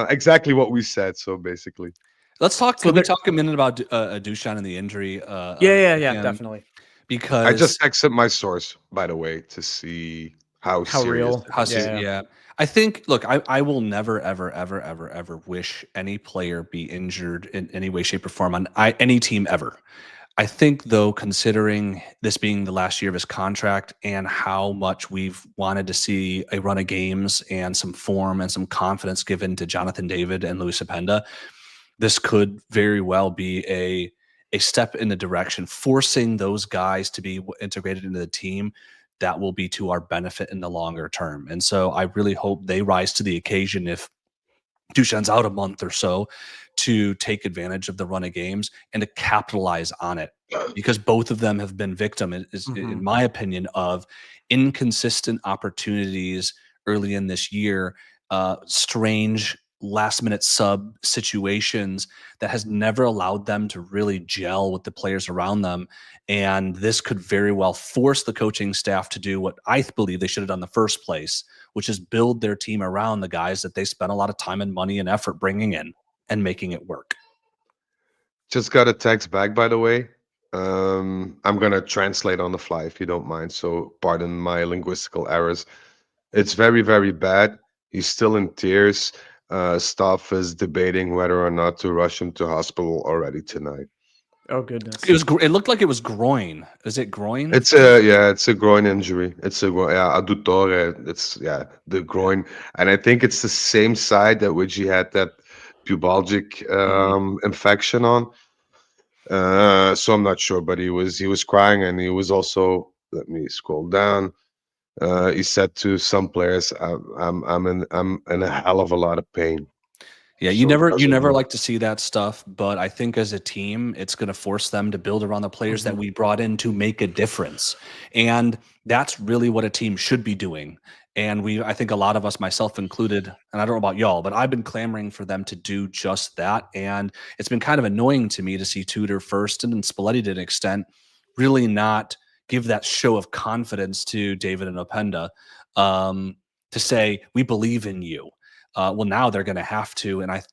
exactly what we said. So basically, Let's talk. So Can we there- talk a minute about Dushan and the injury? yeah, him? definitely. I Because just texted my source, by the way, to see how How serious. real? how Yeah. yeah. I think, look, I will never, ever, ever, ever, ever wish any player be injured in any way, shape, or form on any team ever. I think, though, considering this being the last year of his contract and how much we've wanted to see a run of games and some form and some confidence given to Jonathan David and Luis Apenda, this could very well be a step in the direction, forcing those guys to be integrated into the team that will be to our benefit in the longer term. And so I really hope they rise to the occasion if Dushan's out a month or so, to take advantage of the run of games and to capitalize on it, because both of them have been victim, in my opinion, of inconsistent opportunities early in this year, strange last minute sub situations that has never allowed them to really gel with the players around them. And this could very well force the coaching staff to do what I believe they should have done in the first place, which is build their team around the guys that they spent a lot of time and money and effort bringing in and making it work. Just got a text back, by the way. I'm gonna translate on the fly if you don't mind. So pardon my linguistical errors. It's very, very bad. He's still in tears. Staff is debating whether or not to rush him to hospital already tonight. Oh goodness. It looked like it was groin. Is it groin? It's it's a groin injury. It's a adduttore. It's the groin, and I think it's the same side that which he had that pubalgic infection on. So I'm not sure, but he was crying, and he was also. Let me scroll down. He said to some players, I'm in a hell of a lot of pain." Yeah, So you it doesn't never look- like to see that stuff, but I think as a team, it's going to force them to build around the players that we brought in to make a difference. And that's really what a team should be doing. And I think a lot of us, myself included, and I don't know about y'all, but I've been clamoring for them to do just that. And it's been kind of annoying to me to see Tudor first and Spalletti to an extent really not give that show of confidence to David and Openda, to say, we believe in you. Well, now they're going to have to, and I'm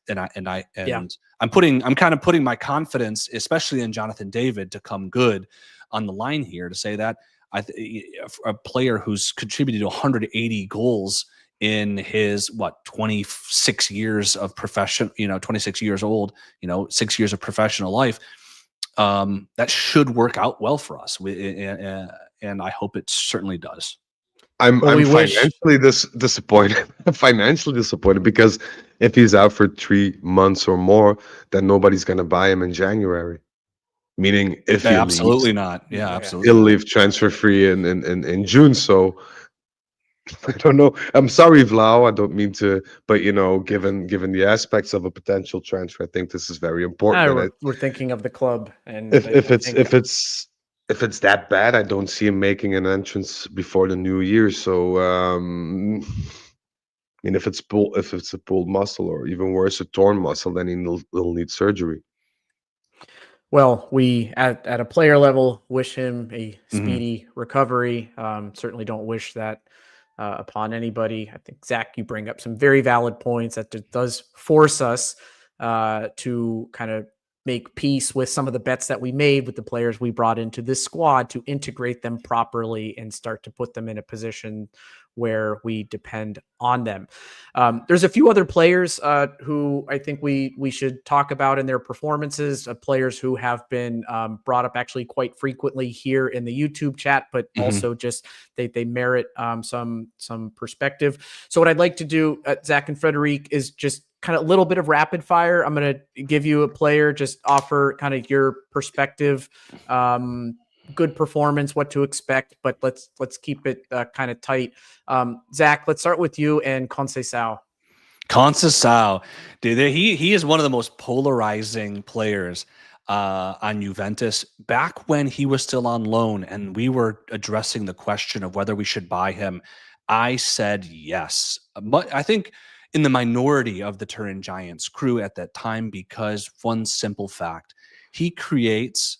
kind of putting my confidence, especially in Jonathan David, to come good on the line here to say that a player who's contributed to 180 goals in his 26 years of 26 years old, 6 years of professional life, that should work out well for us, and I hope it certainly does. I'm Well, we wish- financially disappointed. Financially disappointed because if he's out for 3 months or more, then nobody's gonna buy him in January. Meaning, if he Absolutely leaves, not. Yeah, Yeah. absolutely. he'll not. leave transfer free in June. So I don't know. I'm sorry, Vlau. I don't mean to, but given the aspects of a potential transfer, I think this is very important. And We're thinking of the club, and if I if it's think- if it's that bad, I don't see him making an entrance before the new year. So I mean, if it's a pulled muscle, or even worse, a torn muscle, then he'll need surgery. well, we at a player level wish him a Mhm. speedy recovery. Certainly don't wish that upon anybody. I think, Zach, you bring up some very valid points that does force us to kind of make peace with some of the bets that we made with the players we brought into this squad, to integrate them properly and start to put them in a position where we depend on them. There's a few other players who I think we should talk about in their performances, players who have been brought up actually quite frequently here in the YouTube chat, but also just they merit some perspective. So what I'd like to do, Zach and Frederic, is just kind of little bit of rapid fire. I'm going to give you a player, just offer kind of your perspective, good performance, what to expect, but let's keep it kind of tight. Zach, let's start with you and Conceição. Conceição, dude, he is one of the most polarizing players on Juventus. Back when he was still on loan and we were addressing the question of whether we should buy him, I said yes. But I think in the minority of the Turin Giants crew at that time, because one simple fact, he creates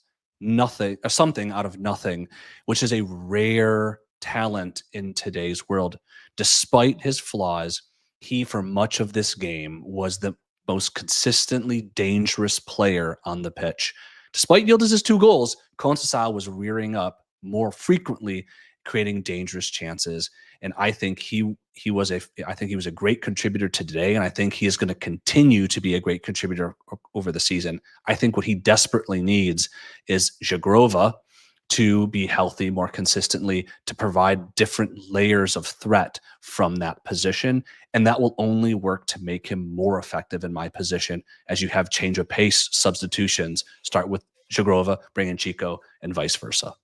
something out of nothing, which is a rare talent in today's world. Despite his flaws, he, for much of this game, was the most consistently dangerous player on the pitch. Despite Yildiz' 2 goals, Conceição was rearing up more frequently, creating dangerous chances. And I think he was a great contributor to today, and I think he is going to continue to be a great contributor over the season. I think what he desperately needs is Jagrova to be healthy more consistently, to provide different layers of threat from that position. And that will only work to make him more effective in my position as you have change of pace substitutions. Start with Jagrova, bring in Chico, and vice versa.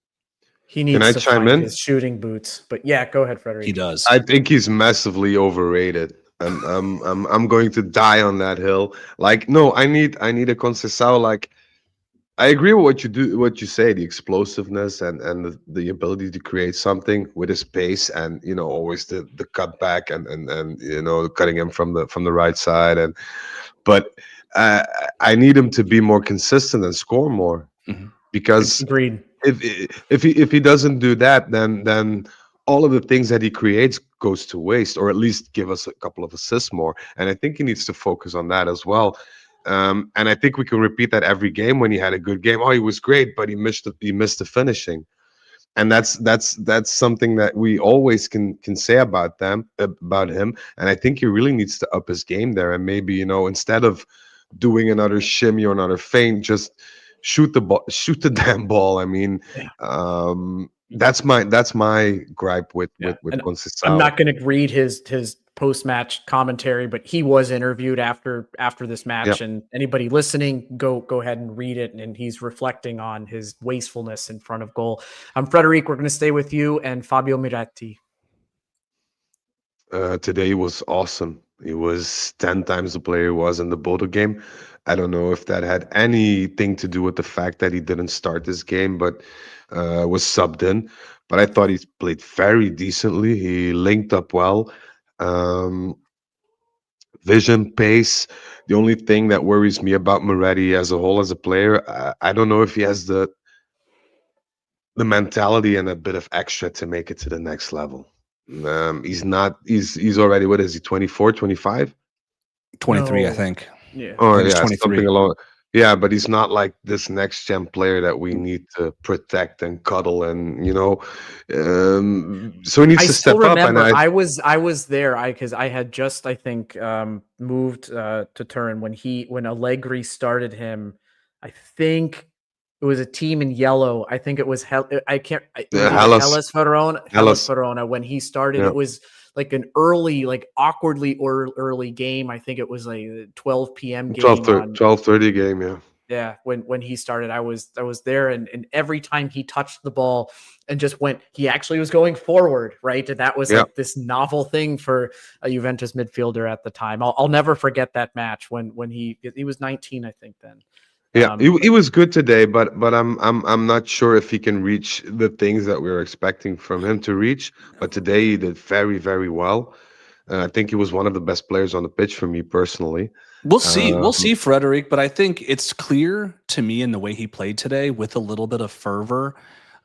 He needs to find his shooting boots. But yeah, go ahead, Frederic. He does. I think he's massively overrated. I'm going to die on that hill. Like, no, I need a Conceição. Like, I agree with what you say, the explosiveness and the ability to create something with his pace, and always the cutback and cutting him from the right side, but I need him to be more consistent and score more, because agreed. If he doesn't do that, then all of the things that he creates goes to waste, or at least give us a couple of assists more. And I think he needs to focus on that as well. And I think we can repeat that every game. When he had a good game, he was great, but he missed the finishing. And that's something that we always can say about him. And I think he really needs to up his game there. And maybe, instead of doing another shimmy or another feint, just shoot the damn ball. I mean, that's my gripe with Conceição. I'm not going to read his post-match commentary, but he was interviewed after this match, and anybody listening, go ahead and read it. And he's reflecting on his wastefulness in front of goal. Frederic, we're going to stay with you and Fabio Miretti. Today was awesome. He was 10 times the player he was in the Bodo game. I don't know if that had anything to do with the fact that he didn't start this game, but was subbed in. But I thought he played very decently. He linked up well. Vision, pace. The only thing that worries me about Moretti as a whole, as a player, I don't know if he has the mentality and a bit of extra to make it to the next level. He's already, what is he, 24, 25? 23, I think. Yeah. Yeah, something along. Yeah, but he's not like this next gen player that we need to protect and cuddle, and so he needs to step up. And I was there because I had just, I think, moved to Turin when Allegri started him. I think it was a team in yellow. I think it was Hellas Verona when he started. Yeah. It was like an early, like awkwardly early game. I think it was like a 12 p.m. game. 12:30 game, yeah. Yeah, when he started, I was there, and every time he touched the ball and just went, he actually was going forward, right? And that was like this novel thing for a Juventus midfielder at the time. I'll never forget that match when he was 19, I think then. Yeah, he was good today, but I'm not sure if he can reach the things that we were expecting from him to reach. But today he did very, very well. And I think he was one of the best players on the pitch for me personally. We'll see, Frederic. But I think it's clear to me in the way he played today, with a little bit of fervor,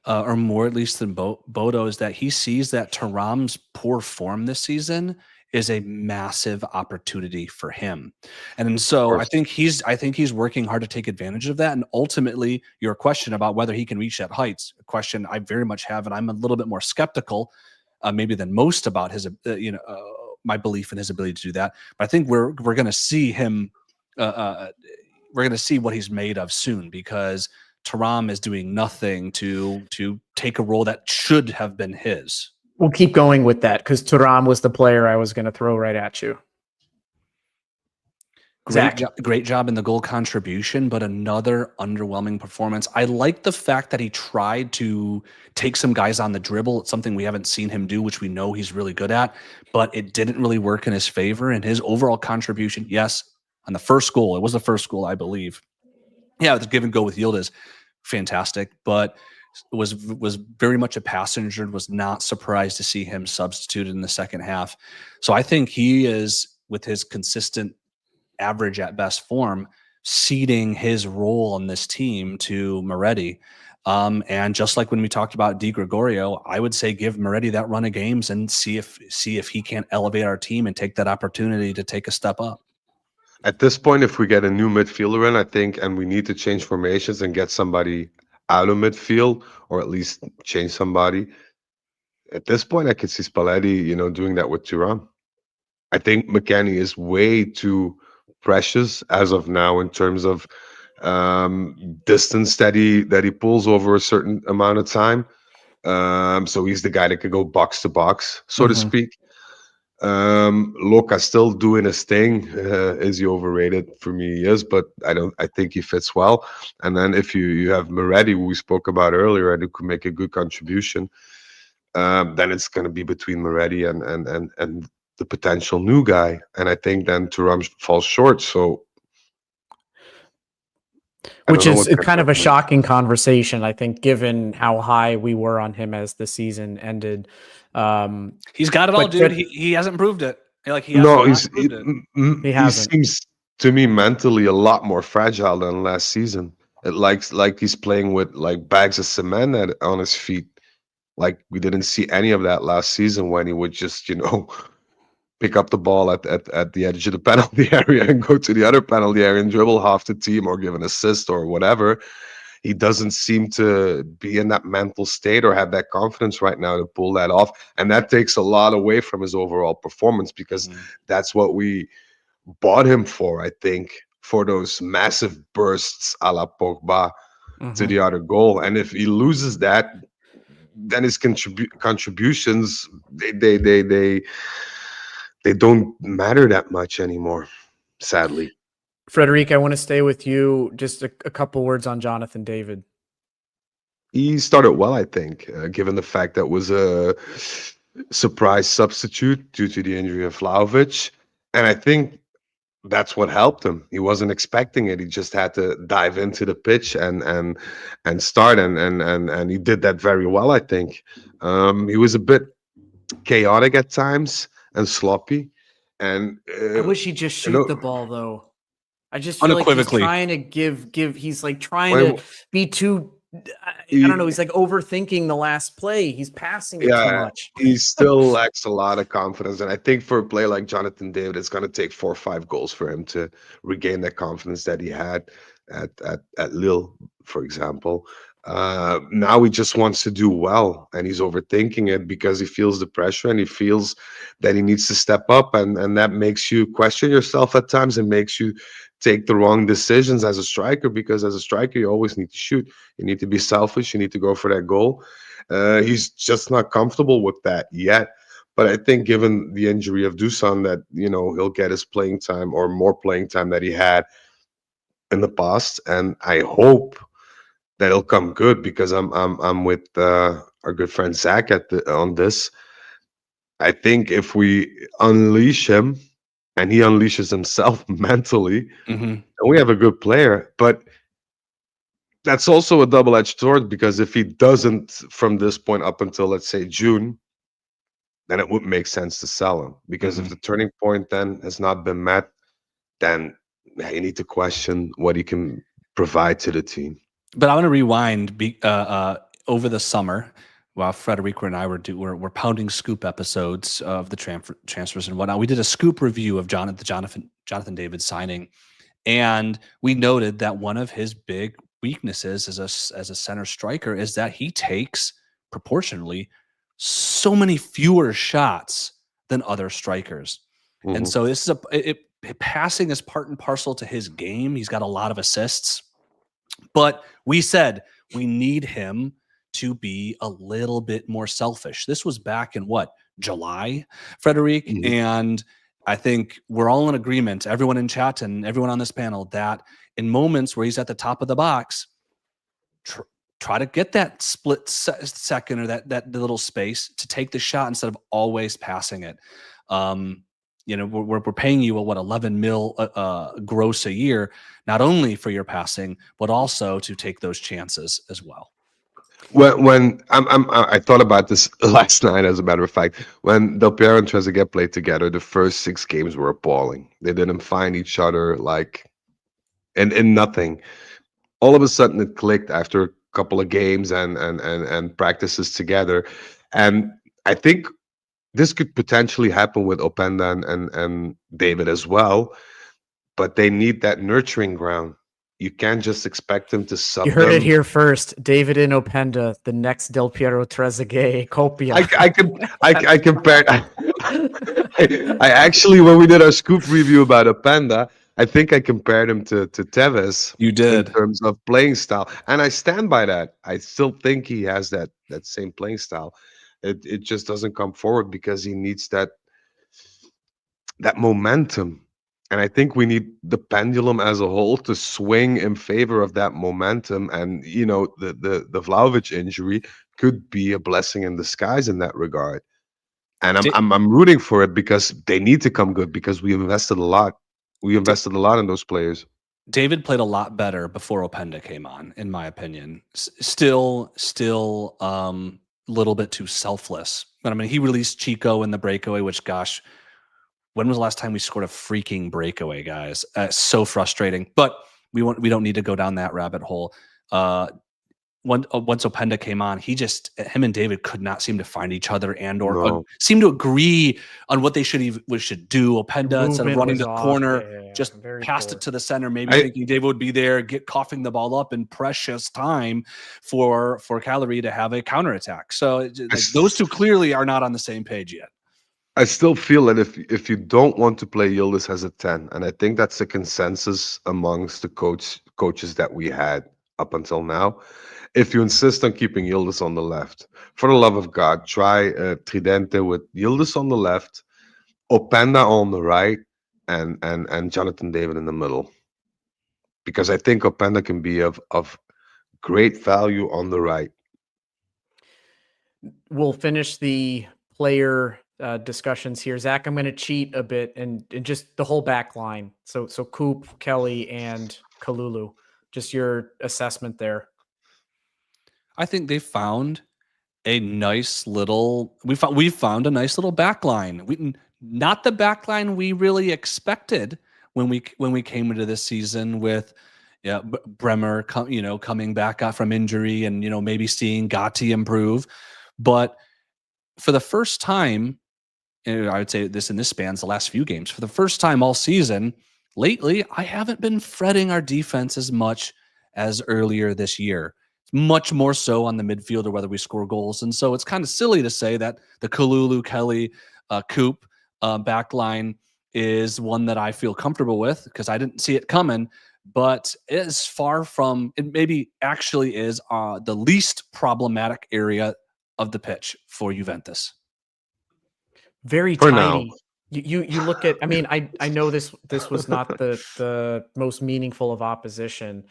or more at least than Bodo, is that he sees that Thuram's poor form this season is a massive opportunity for him. And so I think he's working hard to take advantage of that. And ultimately, your question about whether he can reach that heights, a question I very much have, and I'm a little bit more skeptical maybe than most about his my belief in his ability to do that. But I think we're going to see him we're going to see what he's made of soon, because Thuram is doing nothing to take a role that should have been his. We'll keep going with that because Thuram was the player I was going to throw right at you. Zach. Great job in the goal contribution, but another underwhelming performance. I like the fact that he tried to take some guys on the dribble. It's something we haven't seen him do, which we know he's really good at, but it didn't really work in his favor. And his overall contribution, yes, on the first goal, it was the first goal, I believe. Yeah, the give and go with Yildiz, fantastic, but was very much a passenger. Was not surprised to see him substituted in the second half. So I think he is, with his consistent average at best form, ceding his role on this team to Moretti. And just like when we talked about Di Gregorio, I would say give Moretti that run of games and see if he can't elevate our team and take that opportunity to take a step up. At this point, if we get a new midfielder in, I think, and we need to change formations and get somebody out of midfield, or at least change somebody. At this point, I could see Spalletti, doing that with Turan. I think McKennie is way too precious as of now in terms of distance that he pulls over a certain amount of time. So he's the guy that could go box to box, so to speak. Loca's still doing his thing. Is he overrated? For me, he is, but I think he fits well. And then if you have Moretti, who we spoke about earlier, and who could make a good contribution, then it's going to be between Moretti and the potential new guy. And I think then Thuram falls short. So which is kind of a shocking conversation, I think, given how high we were on him as the season ended. He's got it all, dude. He hasn't proved it. He seems to me mentally a lot more fragile than last season. It like he's playing with like bags of cement on his feet. Like we didn't see any of that last season when he would just pick up the ball at the edge of the penalty area and go to the other penalty area and dribble half the team or give an assist or whatever. He doesn't seem to be in that mental state or have that confidence right now to pull that off. And that takes a lot away from his overall performance, because that's what we bought him for, I think, for those massive bursts a la Pogba to the other goal. And if he loses that, then his contributions, they don't matter that much anymore, sadly. Frederic, I want to stay with you. Just a couple words on Jonathan David. He started well, I think, given the fact that was a surprise substitute due to the injury of Vlahovic. And I think that's what helped him. He wasn't expecting it. He just had to dive into the pitch and start, and he did that very well, I think. He was a bit chaotic at times and sloppy. And I wish he just shoot the ball, though. I just feel like he's trying to give. He's like trying to be too. I don't know. He's like overthinking the last play. He's passing it too much. He still lacks a lot of confidence, and I think for a player like Jonathan David, it's going to take 4 or 5 goals for him to regain that confidence that he had at Lille, for example. Now he just wants to do well, and he's overthinking it because he feels the pressure and he feels that he needs to step up, and that makes you question yourself at times and makes you take the wrong decisions as a striker, because as a striker you always need to shoot. You need to be selfish. You need to go for that goal. He's just not comfortable with that yet. But I think given the injury of Dusan, that he'll get his playing time or more playing time that he had in the past, and I hope that he'll come good, because I'm with our good friend Zach on this. I think if we unleash him and he unleashes himself mentally, and we have a good player. But that's also a double-edged sword, because if he doesn't from this point up until, let's say, June, then it wouldn't make sense to sell him, because if the turning point then has not been met, then you need to question what he can provide to the team. But I want to rewind over the summer while Frederico and I were pounding scoop episodes of the transfers and whatnot. We did a scoop review of Jonathan David signing, and we noted that one of his big weaknesses as a center striker is that he takes proportionally so many fewer shots than other strikers. And so this is passing is part and parcel to his game. He's got a lot of assists, but we said we need him to be a little bit more selfish. This was back in July, Frederic, and I think we're all in agreement, everyone in chat and everyone on this panel, that in moments where he's at the top of the box, try to get that split second or that little space to take the shot instead of always passing it. We're paying you what 11 mil gross a year, not only for your passing, but also to take those chances as well. When I thought about this last night, as a matter of fact, when Del Piero and Trezeguet played together, the first 6 games were appalling. They didn't find each other, like, in nothing. All of a sudden, it clicked after a couple of games and practices together, and I think this could potentially happen with Openda and David as well. But they need that nurturing ground. You can't just expect them to sub You heard them. it here first. David in Openda, the next Del Piero Trezeguet Copia. I compared. I actually, when we did our scoop review about Openda, I think I compared him to Tevez. You did. In terms of playing style, and I stand by that. I still think he has that same playing style. It just doesn't come forward because he needs that momentum. And I think we need the pendulum as a whole to swing in favor of that momentum. And the Vlahovic injury could be a blessing in disguise in that regard. And I'm rooting for it because they need to come good because we invested a lot. We invested a lot in those players. David played a lot better before Openda came on, in my opinion. Still, little bit too selfless. But I mean, he released Chico in the breakaway, which, gosh, when was the last time we scored a freaking breakaway, guys? So frustrating. But we don't need to go down that rabbit hole. Once Openda came on, him and David could not seem to find each other and seem to agree on what they should do. Openda, instead of running the corner, just passed it to the center, maybe thinking David would be there, coughing the ball up in precious time for Cagliari to have a counterattack. So those two clearly are not on the same page yet. I still feel that if you don't want to play Yildiz as a 10, and I think that's the consensus amongst the coaches that we had up until now, if you insist on keeping Yildiz on the left, for the love of God, try Tridente with Yildiz on the left, Openda on the right, and Jonathan David in the middle. Because I think Openda can be of great value on the right. We'll finish the player discussions here. Zach, I'm going to cheat a bit and just the whole back line. So Coop, Kelly, and Kalulu. Just your assessment there. I think they found a nice little. We found a nice little back line. Not the back line we really expected when we came into this season with Bremer coming back from injury and maybe seeing Gatti improve, but for the first time, and I would say this spans the last few games, for the first time all season, lately, I haven't been fretting our defense as much as earlier this year. Much more so on the midfield or whether we score goals. And so it's kind of silly to say that the Kalulu, Kelly, Coop back line is one that I feel comfortable with because I didn't see it coming, but it is far from, it maybe actually is the least problematic area of the pitch for Juventus. Very For tidy. now. You look at, I mean, I know this was not the most meaningful of opposition,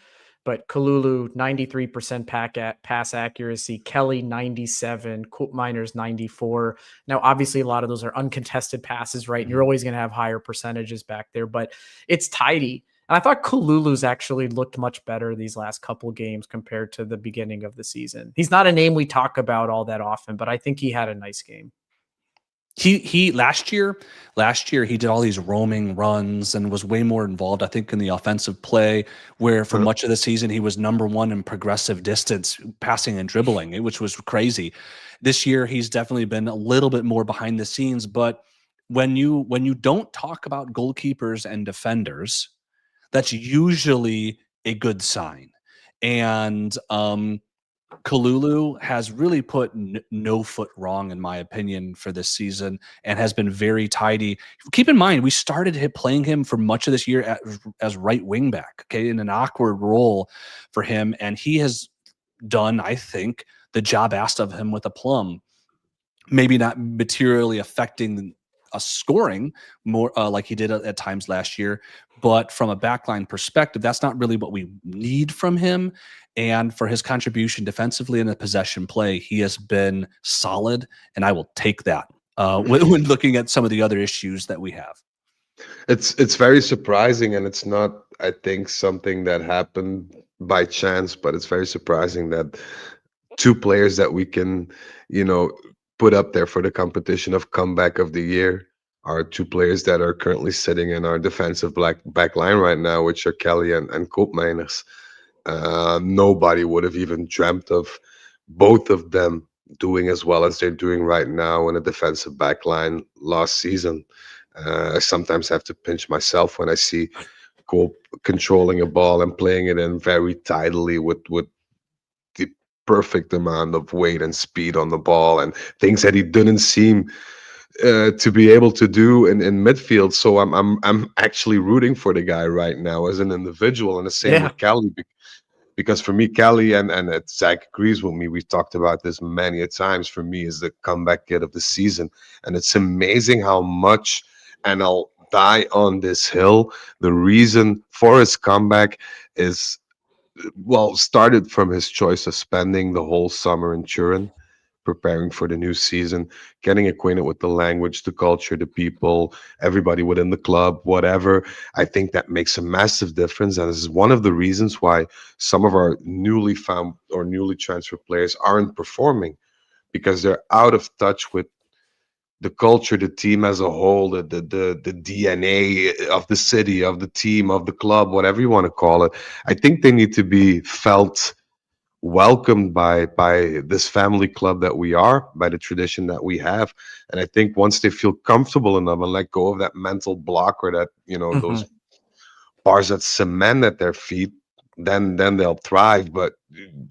but Kalulu 93% pass accuracy, Kelly 97, Koopmeiners 94. Now, obviously, a lot of those are uncontested passes, right? And you're always going to have higher percentages back there, but it's tidy. And I thought Kalulu's actually looked much better these last couple games compared to the beginning of the season. He's not a name we talk about all that often, but I think he had a nice game. He last year he did all these roaming runs and was way more involved, I think, in the offensive play, where for much of the season he was number one in progressive distance passing and dribbling, which was crazy. This year he's definitely been a little bit more behind the scenes, but when you don't talk about goalkeepers and defenders, that's usually a good sign. And Kalulu has really put no foot wrong, in my opinion, for this season and has been very tidy. Keep in mind, we started playing him for much of this year as right wing back, okay, in an awkward role for him. And he has done, I think, the job asked of him with aplomb. Maybe not materially affecting us scoring more like he did at times last year. But from a backline perspective, that's not really what we need from him. And for his contribution defensively in the possession play, he has been solid, and I will take that when looking at some of the other issues that we have. It's very surprising, and it's not, I think, something that happened by chance, but it's very surprising that two players that we can, you know, put up there for the competition of comeback of the year are two players that are currently sitting in our defensive back line right now, which are Kelly and Koopmeiners. Nobody would have even dreamt of both of them doing as well as they're doing right now in a defensive back line last season. I sometimes have to pinch myself when I see Cope controlling a ball and playing it in very tidily with the perfect amount of weight and speed on the ball and things that he didn't seem to be able to do in midfield. So I'm actually rooting for the guy right now as an individual, and the same Yeah. with Kelly, because for me, Kelly and Zach agrees with me. We've talked about this many a times. For me, is the comeback kid of the season, and it's amazing how much. And I'll die on this hill. The reason for his comeback is, well, started from his choice of spending the whole summer in Turin, preparing for the new season, getting acquainted with the language, the culture, the people, everybody within the club, whatever. I think that makes a massive difference. And this is one of the reasons why some of our newly found or newly transferred players aren't performing, because they're out of touch with the culture, the team as a whole, the DNA of the city, of the team, of the club, whatever you want to call it. I think they need to be felt welcomed by this family club that we are, by the tradition that we have. And I think once they feel comfortable enough and let go of that mental block, or that, those Mhm. bars that cement at their feet, then they'll thrive. But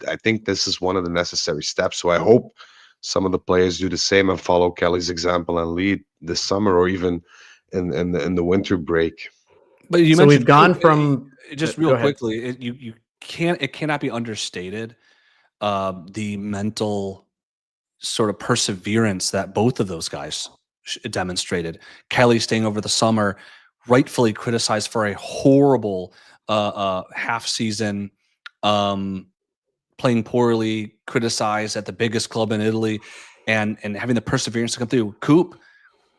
I think this is one of the necessary steps. So I hope some of the players do the same and follow Kelly's example and lead this summer, or even in the winter break. But you So we've mentioned gone Coop. from Just go real ahead. quickly, it cannot be understated the mental sort of perseverance that both of those guys demonstrated. Kelly staying over the summer, rightfully criticized for a horrible half season, um, playing poorly, criticized at the biggest club in Italy, and having the perseverance to come through. Coop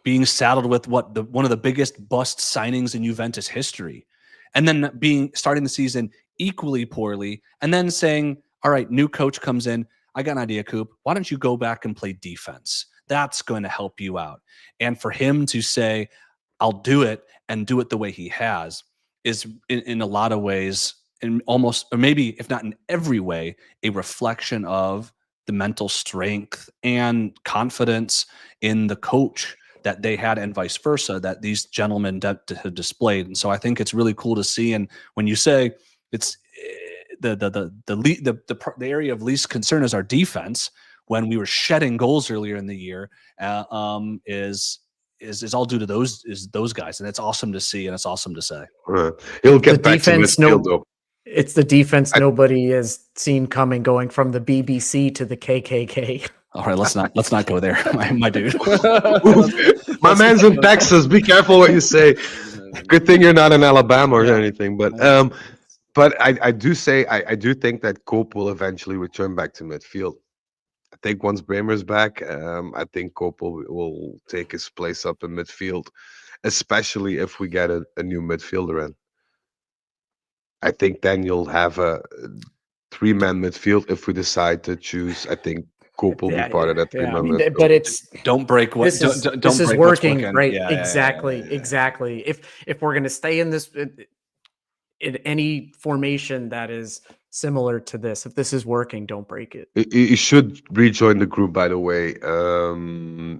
being saddled with one of the biggest bust signings in Juventus history, and then starting the season equally poorly, and then saying, "All right, new coach comes in. I got an idea, Coop. Why don't you go back and play defense? That's going to help you out." And for him to say, "I'll do it," and do it the way he has, is in a lot of ways, in almost, or maybe if not in every way, a reflection of the mental strength and confidence in the coach that they had, and vice versa, that these gentlemen have displayed. And so I think it's really cool to see. And when you say it's the area of least concern is our defense, when we were shedding goals earlier in the year, is all due to those guys, and it's awesome to see, and it's awesome to say. He'll The get back to defense, midfield though. it's the defense I, nobody has seen coming, going from the BBC to the KKK. All right, let's not go there, my dude. my man's in Texas. Be careful what you say. Good thing you're not in Alabama or Yeah. anything. But I do say I do think that Cope will eventually return back to midfield. I think once Bremer's back, I think Cope will take his place up in midfield, especially if we get a new midfielder in. I think then you'll have a three-man midfield if we decide to choose. I think Cope will be Yeah, part of that yeah. I three-man mean, midfield. but it's Don't break what this don't is don't this don't is break what's working, working. right? Yeah, Exactly, yeah. exactly. If we're gonna stay in this in any formation that is similar to this, if this is working, don't break it. He should rejoin the group, by the way,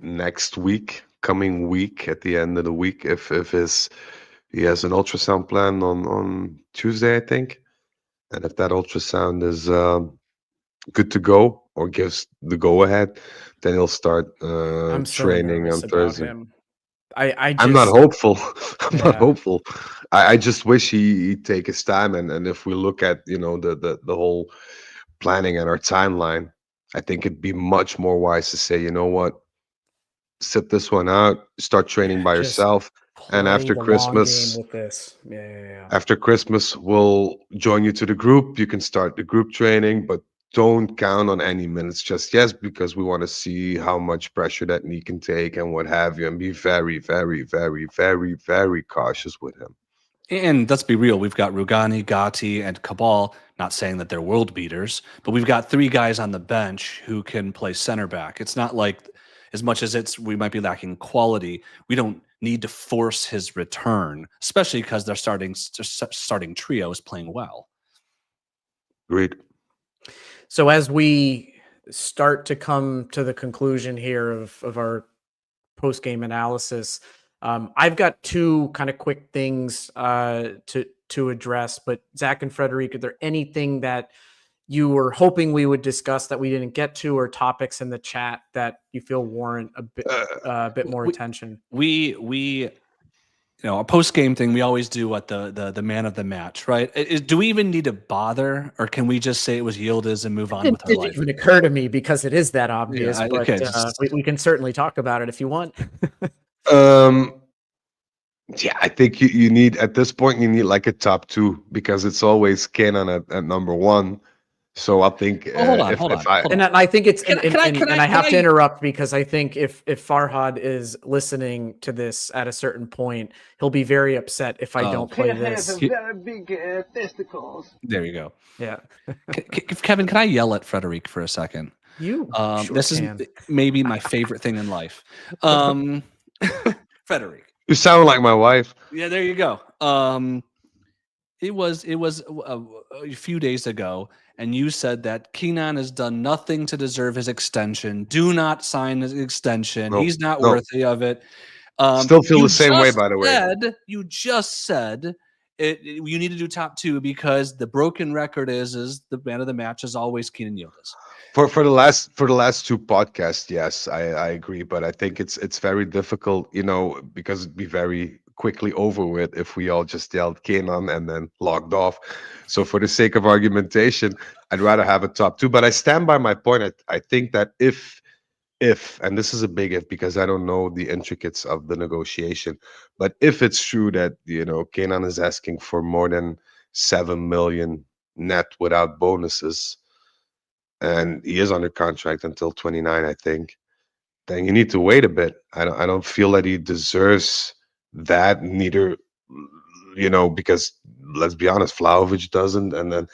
next week, coming week, at the end of the week, if he has an ultrasound plan on Tuesday, I think, and if that ultrasound is good to go or gives the go ahead, then he'll start I'm so training nervous on about Thursday. him. I I'm not just hopeful. I'm not yeah. hopeful. I just wish he'd take his time, and if we look at the whole planning and our timeline, I think it'd be much more wise to say, you know what, sit this one out, start training by Just yourself, and play the long game with this. Yeah. after Christmas, we'll join you to the group. You can start the group training, but don't count on any minutes just yet because we want to see how much pressure that knee can take and what have you, and be very, very, very, very, very cautious with him. And let's be real, we've got Rugani, Gatti, and Cabal. Not saying that they're world beaters, but we've got three guys on the bench who can play center back. It's not like, as much as we might be lacking quality, we don't need to force his return, especially because their starting trio is playing well. Agreed. So as we start to come to the conclusion here of our post-game analysis, I've got two kind of quick things to address. But Zach and Frederic, are there anything that you were hoping we would discuss that we didn't get to, or topics in the chat that you feel warrant a bit more attention? We a post-game thing, we always do what the man of the match, right? Do we even need to bother, or can we just say it was Yildiz and move on with our It life? didn't even occur to me because it is that obvious, Yeah, but okay, we can certainly talk about it if you want. Yeah, I think you need, at this point, you need like a top two because it's always Kenan at number one. So I think hold on. And I think it's Can and I have I- to interrupt because I think if Farhad is listening to this at a certain point, he'll be very upset if I don't play this. very big testicles. There you go. Yeah, Kevin, can I yell at Frederic for a second? you. Sure This can. is maybe my favorite thing in life. Frederic. You sound like my wife. Yeah, there you go. It was a few days ago, and you said that Kenan has done nothing to deserve his extension. Do not sign his extension. No, He's not no. worthy of it. Still feel you the same way, just by the way. You just said you need to do top two because the broken record is the man of the match is always Kenan Yildiz. For the last two podcasts, yes, I agree, but I think it's very difficult, because it'd be very quickly over with if we all just yelled Kenan and then logged off. So for the sake of argumentation, I'd rather have a top two. But I stand by my point. I think that if and this is a big if because I don't know the intricacies of the negotiation, but if it's true that Kenan is asking for more than 7 million net without bonuses, and he is under contract until 29, I think, then you need to wait a bit. I don't feel that he deserves that, neither, because let's be honest, Vlahovic doesn't, and then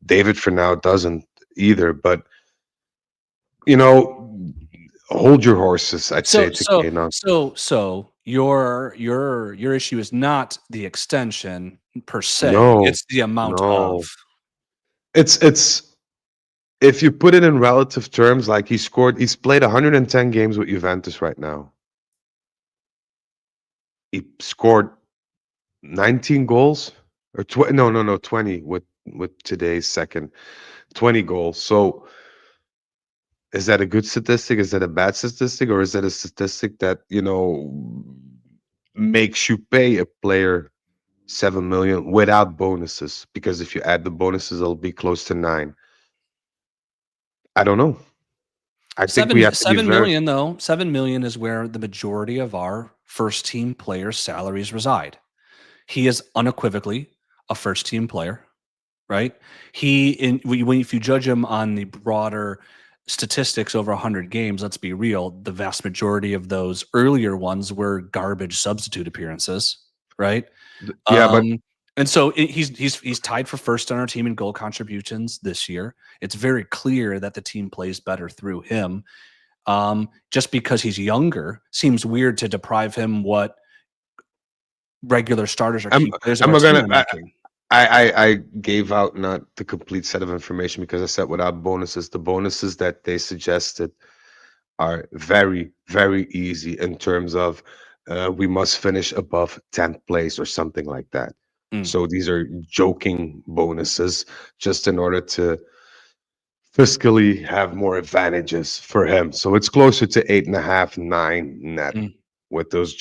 David for now doesn't either. But hold your horses, I'd say to Kenan. So your issue is not the extension per se. No, it's the amount no. of. It's if you put it in relative terms, like he's played 110 games with Juventus right now. He scored 19 goals or 20 with today's second, 20 goals. So is that a good statistic? Is that a bad statistic? Or is that a statistic that, makes you pay a player 7 million without bonuses? Because if you add the bonuses, it'll be close to 9. I don't know. I think we have to be 7 million though. 7 million is where the majority of our first team players' salaries reside. He is unequivocally a first team player, right? If you judge him on the broader statistics over 100 games, let's be real, the vast majority of those earlier ones were garbage substitute appearances, right? Yeah, but and so he's tied for first on our team in goal contributions this year. It's very clear that the team plays better through him. Just because he's younger seems weird to deprive him what regular starters or key players of our team are making. I gave out not the complete set of information because I said without bonuses. The bonuses that they suggested are very, very easy in terms of we must finish above 10th place or something like that. So these are joking bonuses just in order to fiscally have more advantages for him. So it's closer to 8.5, 9 net with those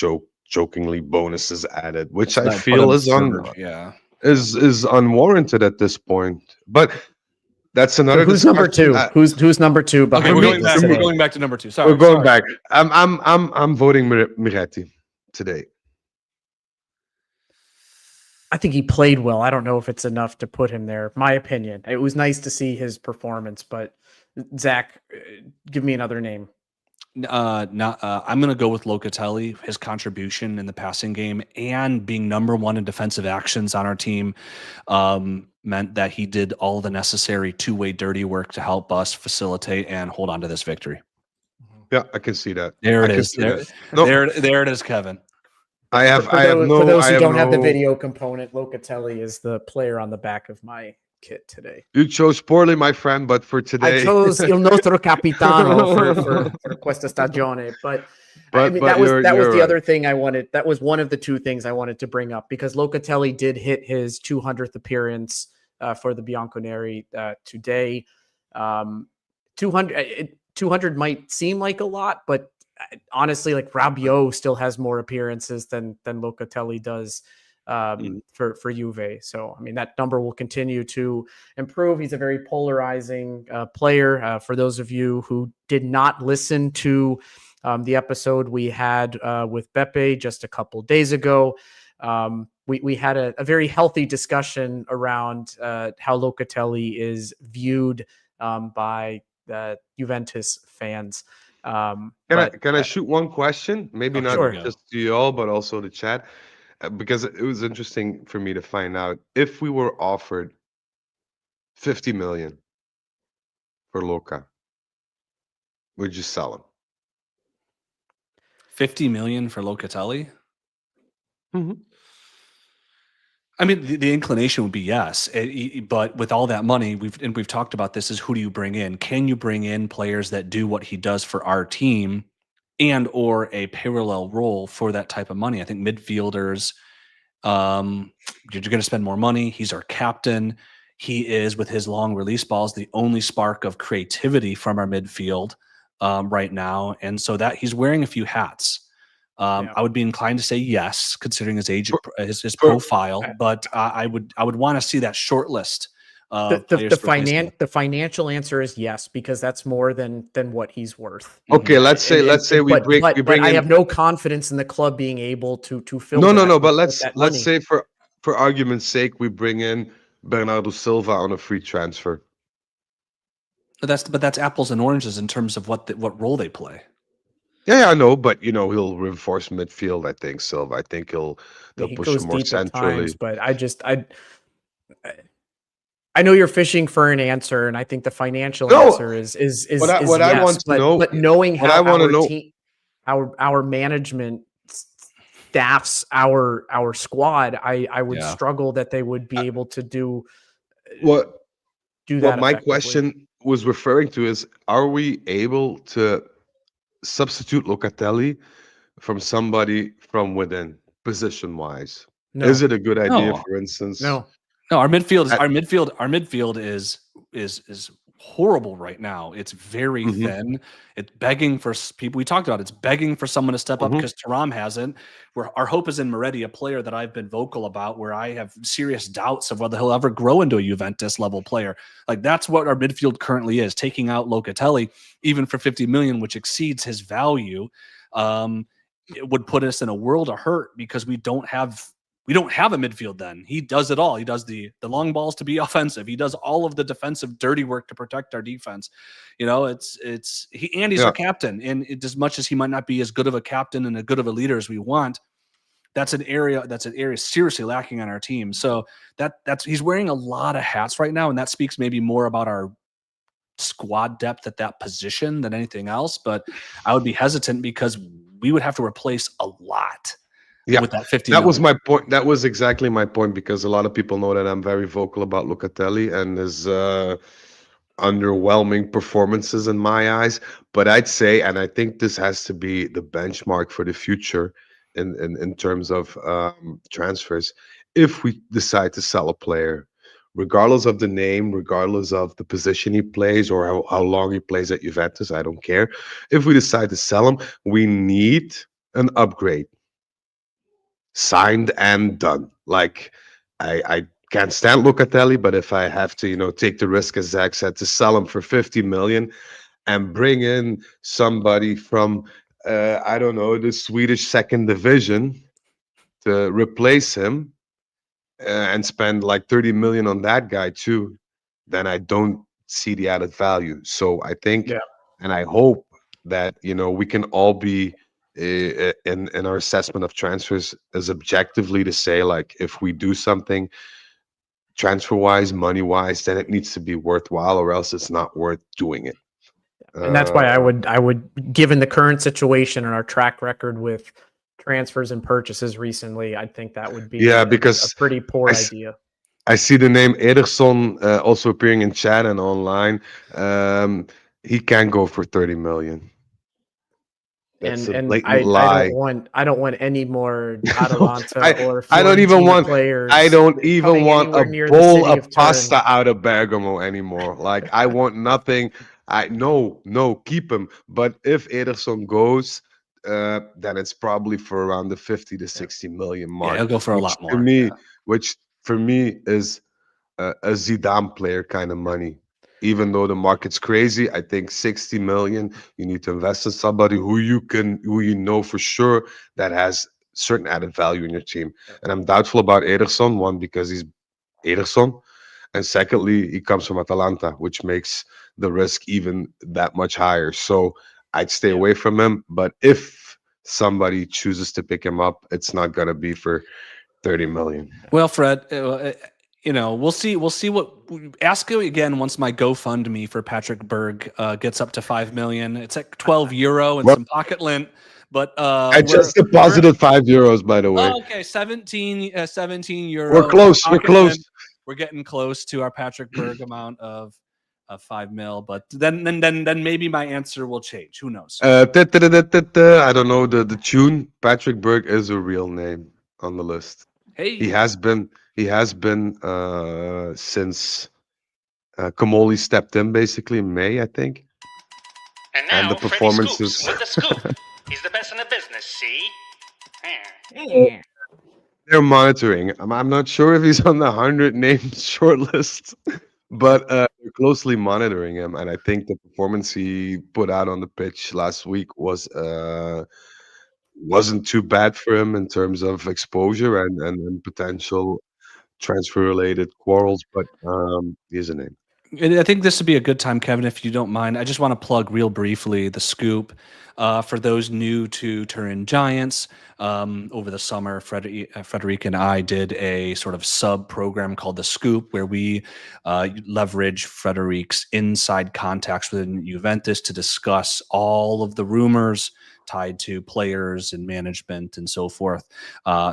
jokingly bonuses added, which I feel is unwarranted at this point. But That's So another who's number discussion. two? Who's number two Okay, behind we're me- going back. Jose? We're going back to number two. Sorry, We're going sorry. back. I'm voting Miretti today. I think he played well. I don't know if it's enough to put him there. My opinion. It was nice to see his performance, but Zach, give me another name. I'm going to go with Locatelli. His contribution in the passing game and being number one in defensive actions on our team meant that he did all the necessary two-way dirty work to help us facilitate and hold on to this victory. Yeah, I can see that. There I it can is. see There, that. No, there it is, Kevin. For those who don't have the video component, Locatelli is the player on the back of my kit today. You chose poorly, my friend, but for today, I chose il nostro capitano for questa stagione, but I mean that was the right. other thing I wanted. That was one of the two things I wanted to bring up because Locatelli did hit his 200th appearance for the Bianconeri today. 200 might seem like a lot, but honestly, like Rabiot still has more appearances than Locatelli does for Juve. So, I mean, that number will continue to improve. He's a very polarizing player. For those of you who did not listen to the episode we had with Beppe just a couple days ago, we had a very healthy discussion around how Locatelli is viewed by Juventus fans. Can I shoot one question? Maybe not sure. just to you all, but also the chat, because it was interesting for me to find out if we were offered 50 million for Luca, would you sell him? 50 million for Locatelli. Mm-hmm. I mean, the inclination would be yes, but with all that money, we've talked about this: is who do you bring in? Can you bring in players that do what he does for our team, and or a parallel role for that type of money? I think midfielders, you're going to spend more money. He's our captain. He is, with his long release balls, the only spark of creativity from our midfield right now, and so that he's wearing a few hats. I would be inclined to say yes, considering his age, his profile. But I would want to see that short list. The financial answer is yes, because that's more than what he's worth. Okay, let's say we bring. I have no confidence in the club being able to fill. No. But let's say for argument's sake, we bring in Bernardo Silva on a free transfer. But that's apples and oranges in terms of what role they play. Yeah, I know, but he'll reinforce midfield. I think Silva. I think they'll push him more centrally. Times, but I know you're fishing for an answer, and I think the financial answer is what I want to know. But knowing how our management staffs our squad, I would struggle that they would be able to do that. What my question was referring to is: are we able to substitute Locatelli from somebody from within, position wise? No. Is it a good idea, for instance? No, our midfield is horrible right now. It's very thin. It's begging for people. We talked about it's begging for someone to step up because Thuram hasn't. Our hope is in Moretti, a player that I've been vocal about, where I have serious doubts of whether he'll ever grow into a Juventus level player. Like, that's what our midfield currently is. Taking out Locatelli, even for 50 million, which exceeds his value, it would put us in a world of hurt because we don't have a midfield. Then he does it all. He does the long balls to be offensive. He does all of the defensive dirty work to protect our defense. He's our captain. And as much as he might not be as good of a captain and as good of a leader as we want, that's an area seriously lacking on our team. So that's he's wearing a lot of hats right now, and that speaks maybe more about our squad depth at that position than anything else. But I would be hesitant because we would have to replace a lot. Yeah, with that 50 that million. was my point. That was exactly my point, because a lot of people know that I'm very vocal about Locatelli and his underwhelming performances in my eyes. But I'd say, and I think this has to be the benchmark for the future in terms of transfers, if we decide to sell a player, regardless of the name, regardless of the position he plays or how long he plays at Juventus, I don't care. If we decide to sell him, we need an upgrade. Signed and done. Like, I can't stand Locatelli, but if I have to, take the risk, as Zach said, to sell him for 50 million and bring in somebody from, I don't know, the Swedish second division to replace him, and spend like 30 million on that guy too, then I don't see the added value. So I think, Yeah. and I hope that, we can all be, in our assessment of transfers as objectively to say, like, if we do something transfer wise, money wise, then it needs to be worthwhile, or else it's not worth doing it. And that's why I Uh, would, given the current situation and our track record with transfers and purchases recently, I think that would be yeah, a because pretty poor I, s- idea. I see the name Ederson also appearing in chat and online. He can go for 30 million. That's a And blatant lie. I don't want any more No, Atalanta I or I don't even Fiorentina want I players don't even coming want a anywhere near the bowl city of of Turin. pasta out of Bergamo anymore. Like, I want nothing. I no, keep him. But if Ederson goes, then it's probably for around the 50 to 60 million Yeah, he'll mark, go for a which lot to more. me, Yeah. which for me is a Zidane player kind of money. Even though the market's crazy, I think 60 million, you need to invest in somebody who you know for sure that has certain added value in your team. And I'm doubtful about Ederson, one, because he's Ederson, and secondly, he comes from Atalanta, which makes the risk even that much higher. So I'd stay Yeah. away from him. But if somebody chooses to pick him up, it's not gonna be for 30 million. Well, Fred, we'll see. We'll see what. Ask you again once my GoFundMe for Patrick Berg gets up to 5 million. It's at €12 and Well, some pocket lint, but I just deposited €5, by the way. oh, okay, 17 We're euro close. We're pocket close. lint. We're getting close to our Patrick Berg amount of 5 mil, but then maybe my answer will change. Who knows? I don't know the tune. Patrick Berg is a real name on the list. He Hey, has been. He has been since Kamoli stepped in, basically in May, I think. And And the now, Freddy Scoops performances, with the scoop. He's the best in the business, see? they're monitoring. I'm not sure if he's on the 100 names short list, but they're closely monitoring him. And I think the performance he put out on the pitch last week wasn't too bad for him in terms of exposure and potential transfer related quarrels. But here's a name. I think this would be a good time, Kevin, if you don't mind. I just want to plug real briefly the scoop. For those new to Turin Giants, over the summer, Frederic and I did a sort of sub program called The Scoop, where we leverage Frederic's inside contacts within Juventus to discuss all of the rumors tied to players and management and so forth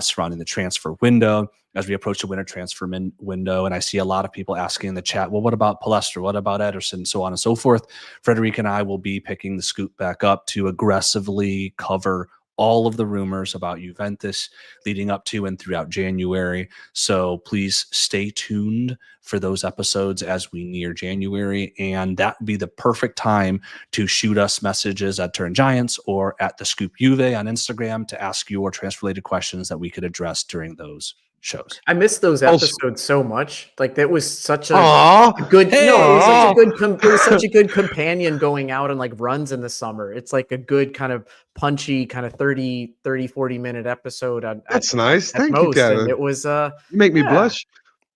surrounding the transfer window as we approach the winter transfer window. And I see a lot of people asking in the chat, well, what about Palestra? What about Ederson? So on and so forth. Frederic and I will be picking the scoop back up to aggressively cover all of the rumors about Juventus leading up to and throughout January. So please stay tuned for those episodes as we near January. And that would be the perfect time to shoot us messages at Turn Giants or at the Scoop Juve on Instagram to ask your transfer related questions that we could address during those shows. I missed those Also, episodes so much. Like that was such aw, a good no, it was such a aw. good it was such a good companion going out on like runs in the summer. It's like a good kind of punchy kind of 40-minute episode That's nice. at Thank you, most. And Kevin. it was You make me yeah. blush.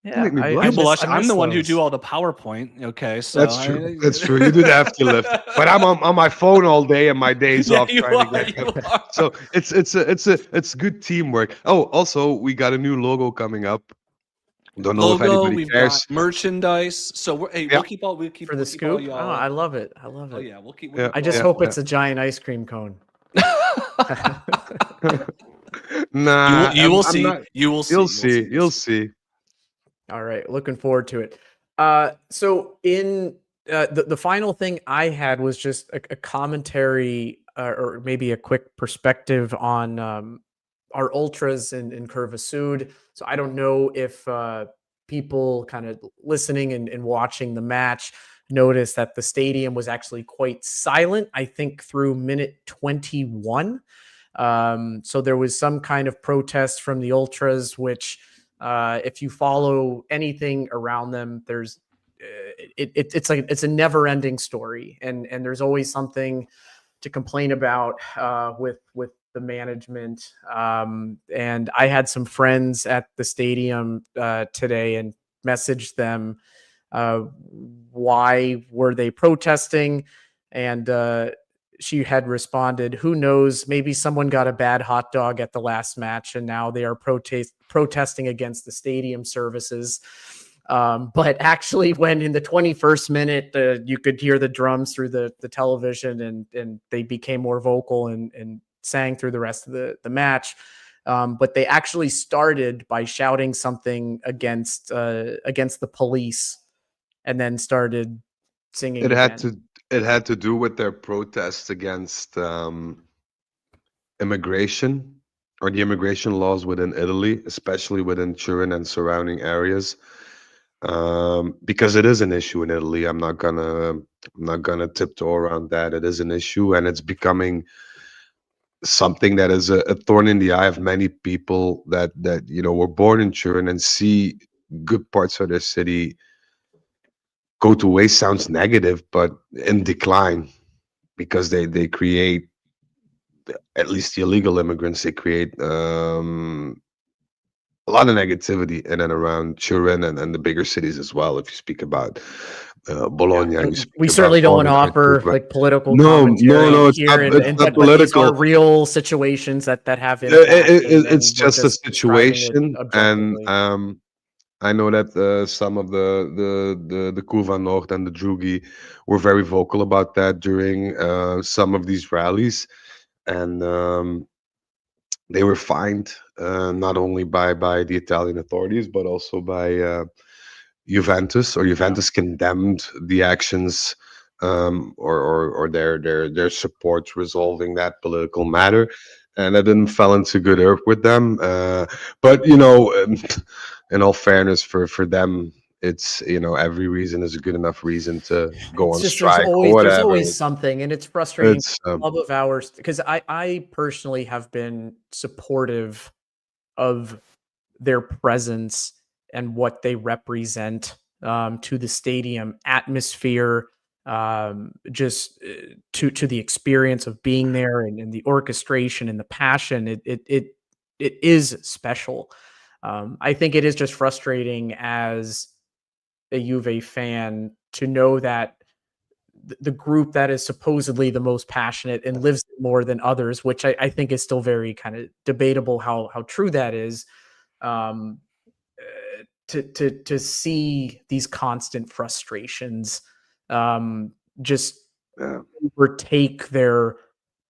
You Yeah. make me You blush. blush. I I'm miss the one who do those. all the PowerPoint. Okay, so That's true. That's true. You do the hefty lift, but I'm on my phone all day and my days Yeah, off you trying to are. get You them. are. So it's good teamwork. Oh, also we got a new logo coming up. Don't know if Logo. anybody We've cares. got merchandise. So Yeah, we'll keep all For the we'll keep all scoop. Oh, y'all. I love it. I love Oh it. yeah, we'll keep. yeah, I just yeah, hope yeah. it's a giant ice cream cone. Nah, you will I'm see. not. You will see. You'll see. You'll You'll see. see. All right, looking forward to it. So in the final thing I had was just a commentary or maybe a quick perspective on our ultras in Curva Sud. So I don't know if people kind of listening and watching the match noticed that the stadium was actually quite silent, I think through minute 21. So there was some kind of protest from the ultras, which If you follow anything around them, there's it's a never ending story, and there's always something to complain about with the management. And I had some friends at the stadium today and messaged them uh, why were they protesting, and she had responded, who knows, maybe someone got a bad hot dog at the last match and now they are protesting against the stadium services. But actually, when in the 21st minute, you could hear the drums through the television, and they became more vocal and sang through the rest of the match. But they actually started by shouting something against the police, and then started singing It had again. to it had to do with their protests against immigration, or the immigration laws within Italy, especially within Turin and surrounding areas. Because it is an issue in Italy. I'm not gonna tiptoe around that. It is an issue, and it's becoming something that is a thorn in the eye of many people that were born in Turin and see good parts of their city go to waste. Sounds negative, but in decline, because they create, at least the illegal immigrants, they create a lot of negativity in and around Turin and the bigger cities as well. If you speak about Yeah, Bologna, you and speak we about certainly don't want to Modena, offer like political no, no, commentary no, it's not. here, It's not but these are political. real situations that have impact, It's and we're just a just describing it situation, and objectively. I know that some of the Curva Nord and the Drugi were very vocal about that during some of these rallies, and they were fined, not only by the Italian authorities but also by Juventus, or Yeah. Juventus condemned the actions, or their support resolving that political matter, and that didn't fall into good earth with them. But in all fairness, for them, it's, every reason is a good enough reason to go It's on just there's strike or always there's whatever. always something, and it's frustrating. It's Club of ours, because I personally have been supportive of their presence and what they represent to the stadium atmosphere, just to the experience of being there, and the orchestration and the passion. It is special. I think it is just frustrating as a Juve fan to know that the group that is supposedly the most passionate and lives it more than others, which I think is still very kind of debatable how true that is. Um, to see these constant frustrations just yeah. overtake their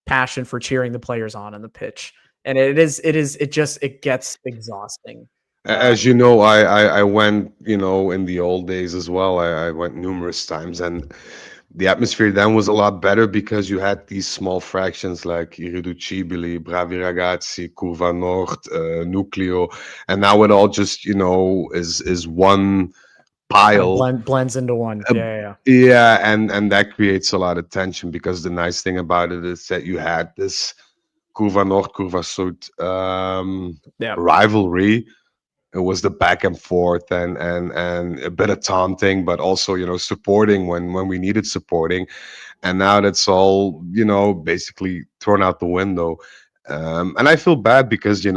passion for cheering the players on the pitch, and it gets exhausting. As you know, I went, in the old days as well. I went numerous times, and the atmosphere then was a lot better because you had these small fractions like Irriducibili, Bravi Ragazzi, Curva Nord, Nucleo, and now it all just, is one Kind of pile. blends into one. Uh, Yeah. yeah, and that creates a lot of tension, because the nice thing about it is that you had this Curva Nord, Curva Sud Yeah. rivalry. It was the back and forth, and a bit of taunting, but also, supporting when we needed supporting. And now that's all, basically thrown out the window. And I feel bad because, in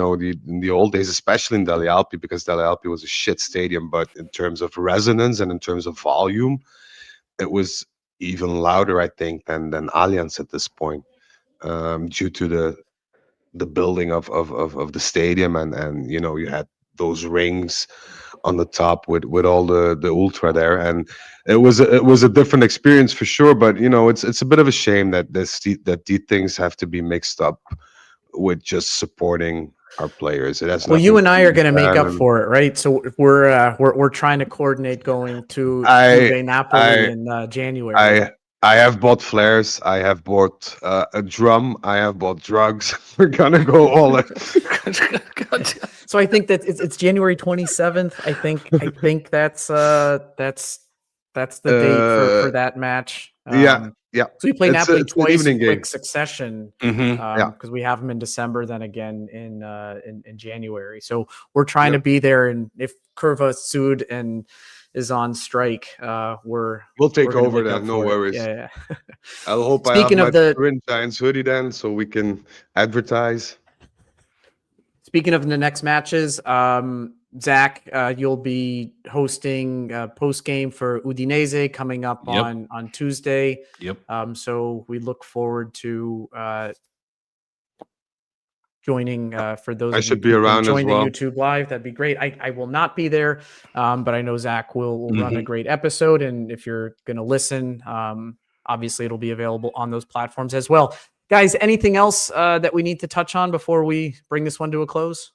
the old days, especially in Delle Alpi, because Delle Alpi was a shit stadium, but in terms of resonance and in terms of volume, it was even louder, I think, than Allianz at this point, due to the building of the stadium, and you had those rings on the top with all the ultra there, and it was a different experience for sure. But it's a bit of a shame that these things have to be mixed up with just supporting our players. It has Well, you nothing to and I do are with going to make that. up And for it, right? So we're trying to coordinate going to I Juve Napoli I in January. I I have bought flares. I have bought a drum. I have bought drugs. We're gonna go all in. So I think that it's January 27th. I think that's That's the date for Uh, that match. yeah, yeah. So we play Napoli It's an twice evening in game. quick succession Mm-hmm. Yeah. because we have them in December, then again in January. So we're trying Yep. to be there, and if Curva Sud and is on strike, We'll we're take gonna over make up then. No for it. worries. Yeah. I hope I have Speaking my of the Turin Giants hoodie then, so we can advertise. Speaking of the next matches, Zach, you'll be hosting post game for Udinese coming up Yep. on Tuesday. Yep. So we look forward to joining for those I of you should be who can around as join the well. YouTube live. That'd be great. I will not be there, but I know Zach will run a Mhm. great episode. And if you're going to listen, obviously it'll be available on those platforms as well. Guys, anything else that we need to touch on before we bring this one to a close?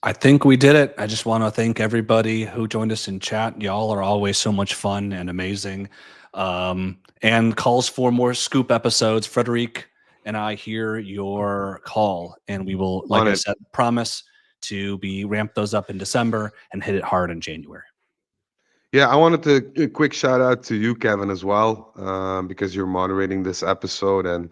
I think we did it. I just want to thank everybody who joined us in chat. Y'all are always so much fun and amazing. And calls for more scoop episodes. Frederic and I hear your call, and we will, like On I it. said, promise to be ramp those up in December and hit it hard in January. Yeah, I wanted to a quick shout out to you, Kevin, as well, because you're moderating this episode, and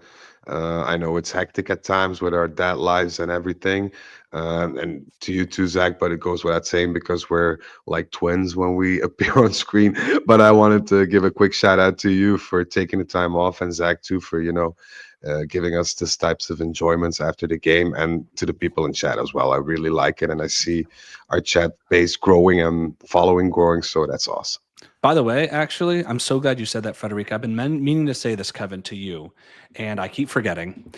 I know it's hectic at times with our dad lives and everything, and to you too, Zach. But it goes without saying because we're like twins when we appear on screen. But I wanted to give a quick shout out to you for taking the time off, and Zach too for giving us these types of enjoyments after the game, and to the people in chat as well. I really like it, and I see our chat base growing and following growing, so that's awesome. By the way, actually, I'm so glad you said that, Frederic. I've been meaning to say this, Kevin, to you, and I keep forgetting.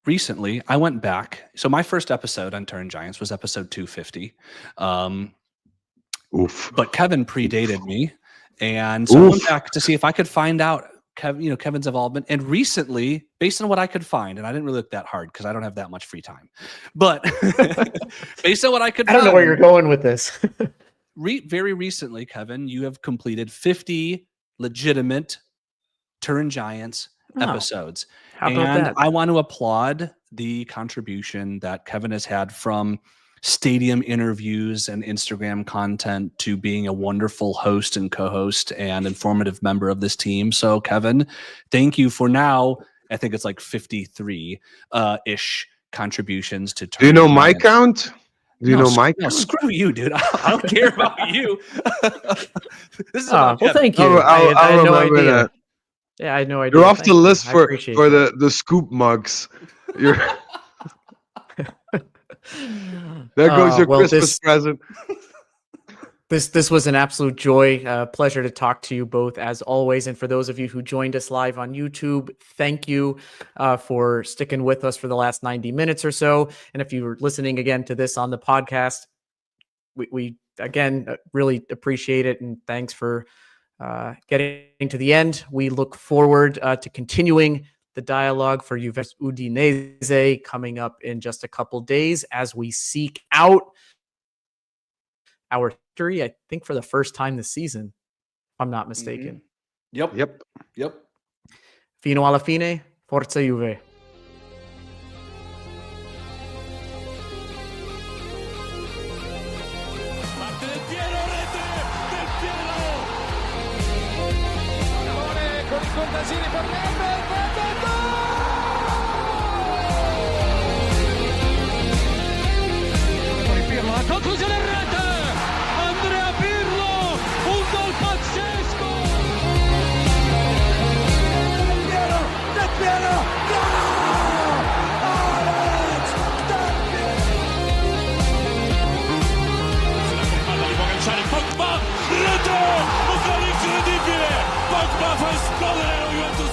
Recently, I went back. So my first episode on Turin Giants was episode 250. Oof. But Kevin predated me, and so I went back to see if I could find out Kevin's involvement. And recently, based on what I could find, and I didn't really look that hard because I don't have that much free time, but based on what I could I find, don't know where you're going with this. very recently, Kevin, you have completed 50 legitimate Turin Giants episodes. How about And that? I want to applaud the contribution that Kevin has had from stadium interviews and Instagram content to being a wonderful host and co-host and informative member of this team. So Kevin, thank you for now. I think it's like 53 ish contributions to Turin Do you know my Giants. count? Do you know my No, count? screw you, dude. I don't care about you. This is Well, about Kevin. thank you. I'll I had no remember idea. that. Yeah, I had no idea. You're off Thank the you. list I for appreciate the scoop mugs. You're there goes your well, Christmas present. This was an absolute joy, pleasure to talk to you both as always. And for those of you who joined us live on YouTube, thank you for sticking with us for the last 90 minutes or so. And if you were listening again to this on the podcast, we again really appreciate it, and thanks for getting to the end. We look forward to continuing the dialogue for Juventus Udinese coming up in just a couple days as we seek out our victory, I think for the first time this season, if I'm not mistaken. Yep. Fino alla fine, forza Juve. Conclusione in rete, Andrea Pirlo, un gol pazzesco! Del Piero, gol! Alex Del Piero! Li può calciare Pogba, rete! Un gol incredibile! Pogba fa esplodere lo Juventus